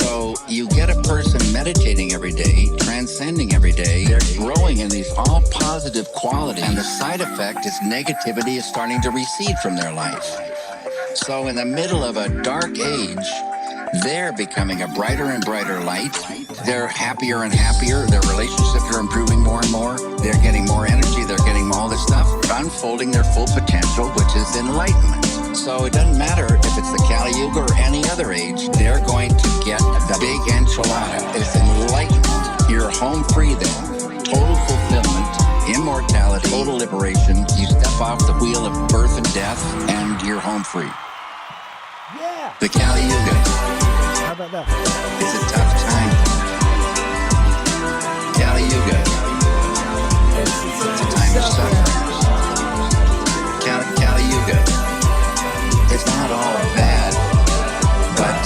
So you get a person meditating every day, transcending every day. They're growing in these all positive qualities. And the side effect is negativity is starting to recede from their life. So in the middle of a dark age, they're becoming a brighter and brighter light. They're happier and happier. Their relationships are improving more and more. They're getting more energy. They're getting all this stuff, unfolding their full potential, which is enlightenment. So it doesn't matter if it's the Kali Yuga or any other age, they're going to get the big enchilada. It's enlightenment. You're home free then. Total fulfillment, immortality, total liberation. You step off the wheel of birth and death, and you're home free. Yeah! The Kali Yuga. How about that? It's a tough time. Kali Yuga. It's a time of suffering. Kali Yuga. It's not all bad, but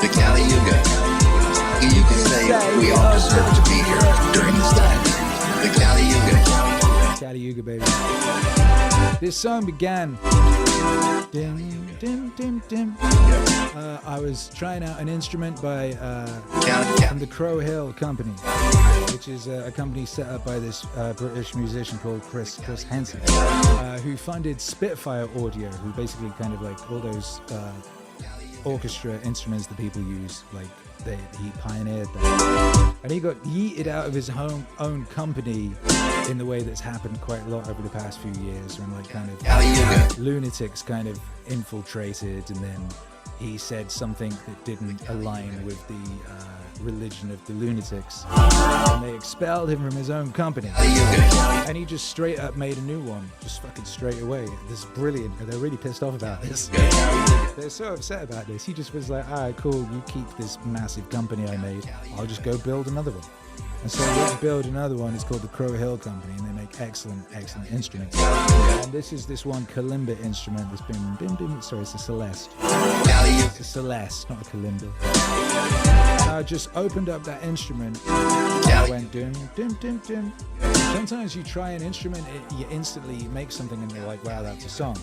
the Kali Yuga. You can say we all deserve to be here during this time. The Kali Yuga. Kali Yuga, baby. This song began. Dim, dim, dim, dim. I was trying out an instrument by from the Crow Hill Company, which is a company set up by this British musician called Chris Henson, who funded Spitfire Audio, who basically kind of like all those orchestra instruments that people use, like he pioneered that. And he got yeeted out of his own company in the way that's happened quite a lot over the past few years, when like kind of lunatics kind of infiltrated, and then he said something that didn't align with the religion of the lunatics, and they expelled him from his own company, and he just straight up made a new one, just fucking straight away. This is brilliant, and they're really pissed off about this. They're so upset about this. He just was like, alright, cool, you keep this massive company I made, I'll just go build another one. And so let's build another one. It's called the Crow Hill Company, and they make excellent instruments. And this is this one kalimba instrument that's been sorry, it's a Celeste. It's a Celeste, not a kalimba. And I just opened up that instrument, and I went dim, dim, dim, dim. Sometimes you try an instrument, you instantly make something, and you're like, wow, that's a song.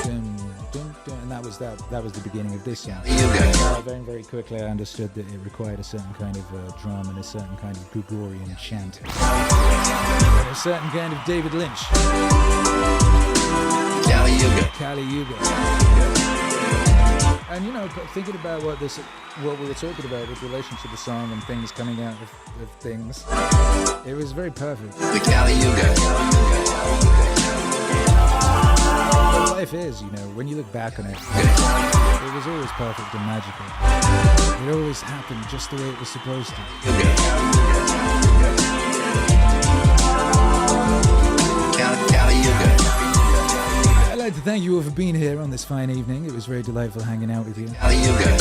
Dim, dim, dim. And that was the beginning of this song. Very, very quickly I understood that it required a certain kind of drum and a certain kind of Gregorian chant. And a certain kind of David Lynch. Kali Yuga. And thinking about what we were talking about with relation to the song and things coming out of things, it was very perfect. The Kali Yugas. Life is, when you look back on it, it was always perfect and magical. It always happened just the way it was supposed to. Kali Yugas. I'd like to thank you all for being here on this fine evening. It was very delightful hanging out with you. Kali Yugas.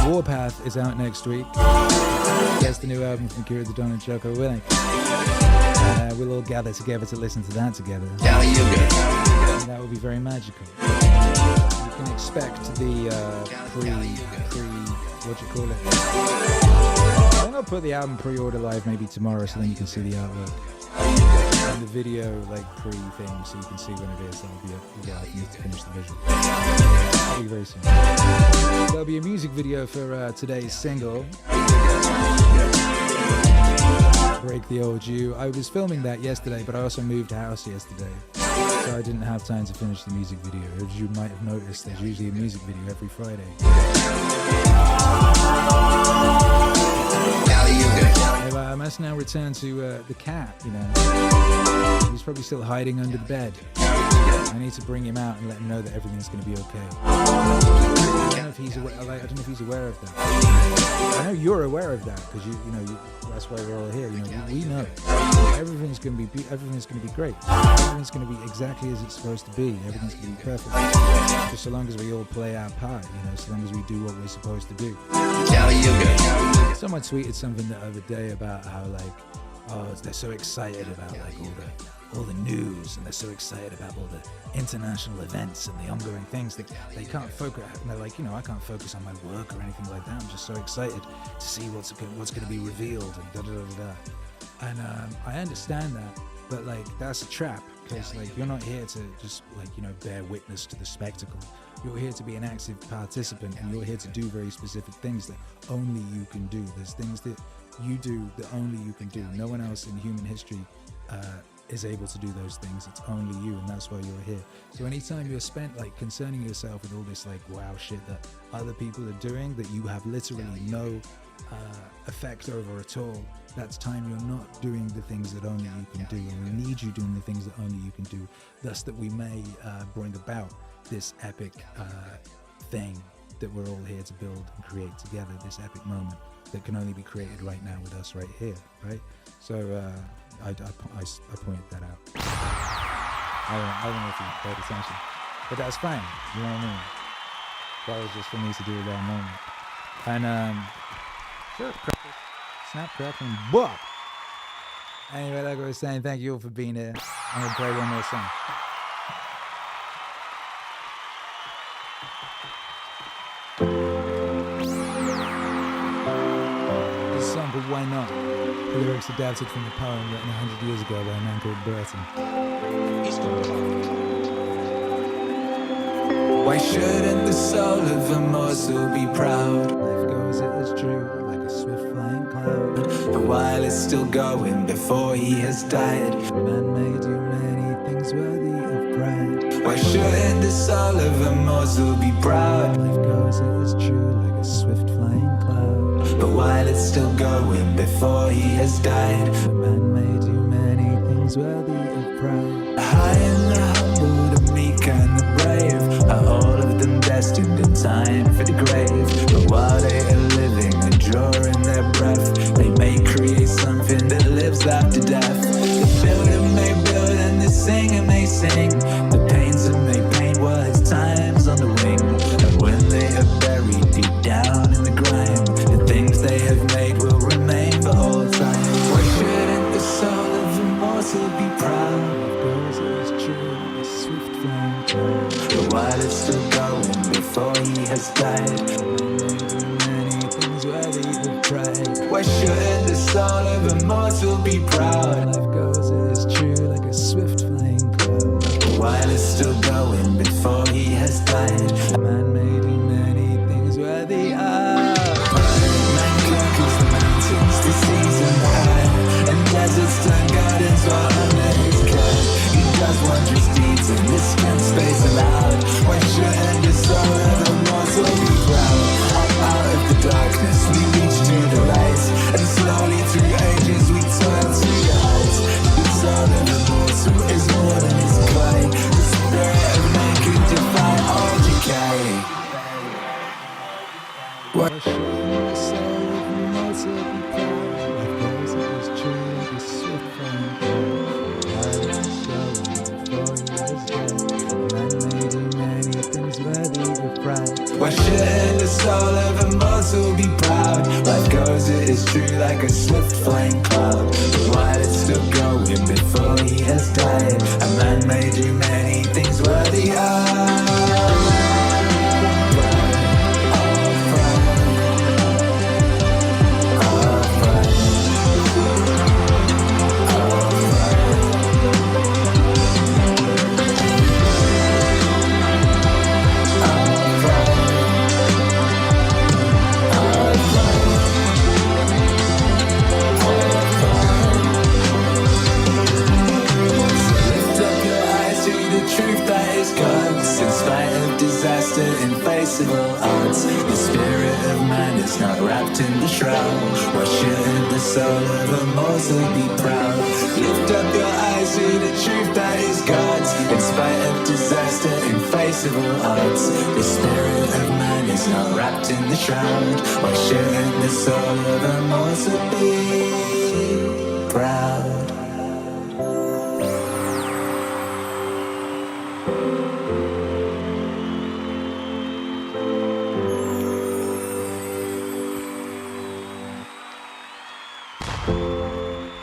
Warpath is out next week. That's the new album from Akira, the Don and Jocko. We'll all gather together to listen to that together. Kali Yugas. And that will be very magical. You can expect the what do you call it? I'm gonna put the album pre-order live maybe tomorrow, so then you can see the artwork and the video pre-thing, so you can see when it is. That'll be I need to finish the visual. That'll be very soon. There'll be a music video for today's single, Break the Old You. I was filming that yesterday, but I also moved house yesterday, so I didn't have time to finish the music video. As you might have noticed, there's usually a music video every Friday. I must now return to the cat, He's probably still hiding under the bed. I need to bring him out and let him know that everything's going to be okay. I don't know if he's aware, of that. I know you're aware of that, because that's why we're all here. We know everything's going to be great. Everything's going to be exactly as it's supposed to be. Everything's going to be perfect. Just so long as we all play our part, so long as we do what we're supposed to do. Someone tweeted something the other day about how they're so excited about all the news, and they're so excited about all the international events and the ongoing things that they can't focus. And they're like, I can't focus on my work or anything like that. I'm just so excited to see what's going to be revealed and da da da da. And I understand that, but that's a trap, because you're not here to just bear witness to the spectacle. You're here to be an active participant, and you're here to do very specific things that only you can do. There's things that you do that only you can do. No one else in human history is able to do those things. It's only you, and that's why you're here. So anytime you're spent concerning yourself with all this wow shit that other people are doing that you have literally no effect over at all, that's time you're not doing the things that only you can do, and we need you doing the things that only you can do, thus that we may bring about this epic thing that we're all here to build and create together, this epic moment that can only be created right now with us right here, right? So I pointed that out. I don't know if you paid attention, but that's fine, you know what I mean? That was just for me to do at that moment. And sure, snap, crackle, and bop! Anyway, like I was saying, thank you all for being here. I'm gonna play one more song. But why not? The lyrics adapted from a poem written 100 years ago by a man called Burton. Why shouldn't the soul of a mortal be proud? Life goes, it is true, like a swift flying cloud. But while it's still going before he has died, man may do many things worthy of pride. Why shouldn't the soul of a mortal be proud? Life goes, it is true, like a swift flying cloud. But while it's still going before he has died, man may do many things worthy of pride. High and the humble, the meek and the brave, are all of them destined in time for the grave. But while they are living and drawing their breath, they may create something that lives after death. The builder may build and the singer may sing, the painter may paint while his time's on the wing. And when they are buried deep down in the grime, the things they have made will remain for all time. Why shouldn't the soul of a mortal be proud? Because it is true, a swift flying cloud. But while it's still going before he has died, many things worthy of pride. Why shouldn't the soul of a mortal be proud? Life goes, it is true, like a swift flying cloud. But while it's still going before he has died, a man may do many things worthy of. Man conquers the mountains, the seas and the high, and deserts turn gardens while under his care. He does wondrous deeds in this space allowed. Why shouldn't the is true like a swift flying cloud. But while it's still going before he has died, a man may do many things worthy of. Invincible odds. The spirit of man is not wrapped in the shroud. Why shouldn't the soul of a mortal be proud? Lift up your eyes to the truth that is God's. In spite of disaster, invincible odds. The spirit of man is not wrapped in the shroud. Why shouldn't the soul of a mortal be proud?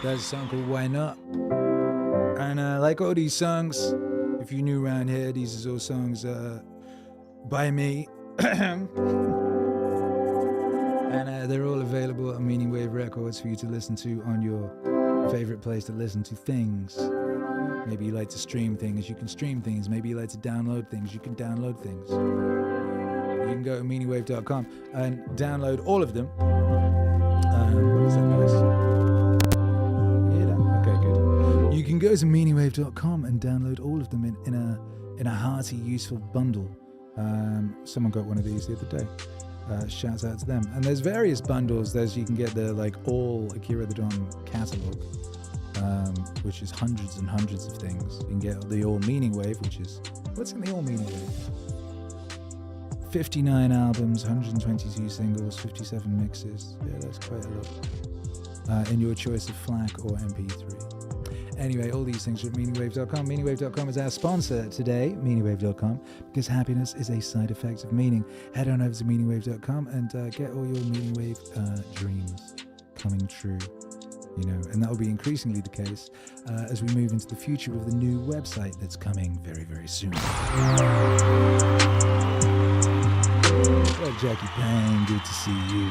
That's a song called Why Not? And like all these songs, if you're new around here, these are all songs by me. And they're all available on Meaningwave Records for you to listen to on your favorite place to listen to things. Maybe you like to stream things, you can stream things. Maybe you like to download things, you can download things. You can go to meaningwave.com and download all of them. What is that noise? You can go to meaningwave.com and download all of them in a hearty, useful bundle. Someone got one of these the other day. Shouts out to them. And there's various bundles. You can get the all Akira the Don catalog, which is hundreds and hundreds of things. You can get the all Meaningwave, which is what's in the all Meaningwave? 59 albums, 122 singles, 57 mixes. Yeah, that's quite a lot. In your choice of FLAC or MP3. Anyway, all these things are at meaningwave.com. Meaningwave.com is our sponsor today, meaningwave.com, because happiness is a side effect of meaning. Head on over to meaningwave.com and get all your Meaningwave dreams coming true. And that will be increasingly the case as we move into the future with the new website that's coming very, very soon. Well, Jackie Payne, good to see you.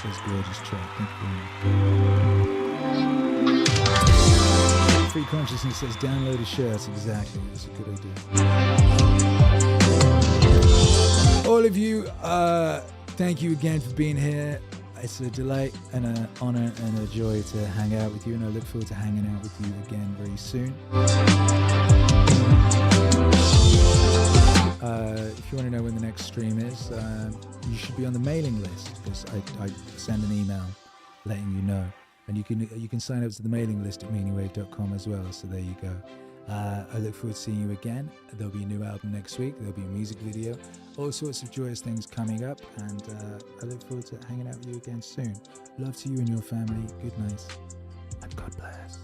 That's a gorgeous track. Thank you very much. Free Consciousness says download a shirt. Exactly, that's a good idea. All of you, thank you again for being here. It's a delight and an honor and a joy to hang out with you, and I look forward to hanging out with you again very soon. If you want to know when the next stream is, you should be on the mailing list, because I send an email letting you know. And you can sign up to the mailing list at meaningwave.com as well. So there you go. I look forward to seeing you again. There'll be a new album next week. There'll be a music video. All sorts of joyous things coming up. And I look forward to hanging out with you again soon. Love to you and your family. Good night. And God bless.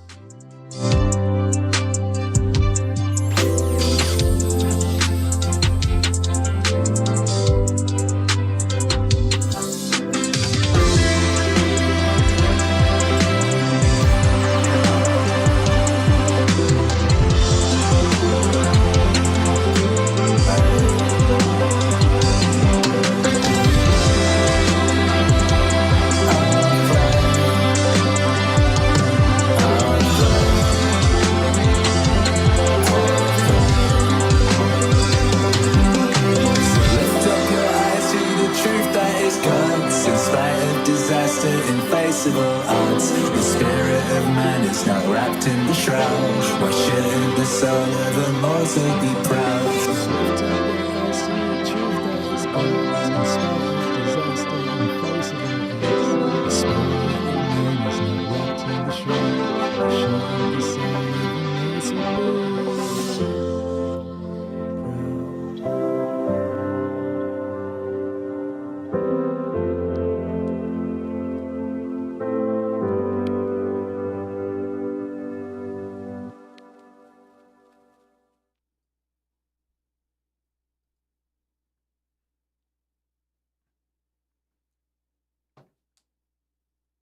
Odds. The spirit of man is not wrapped in the shroud. Why shouldn't the soul of a mortal be proud?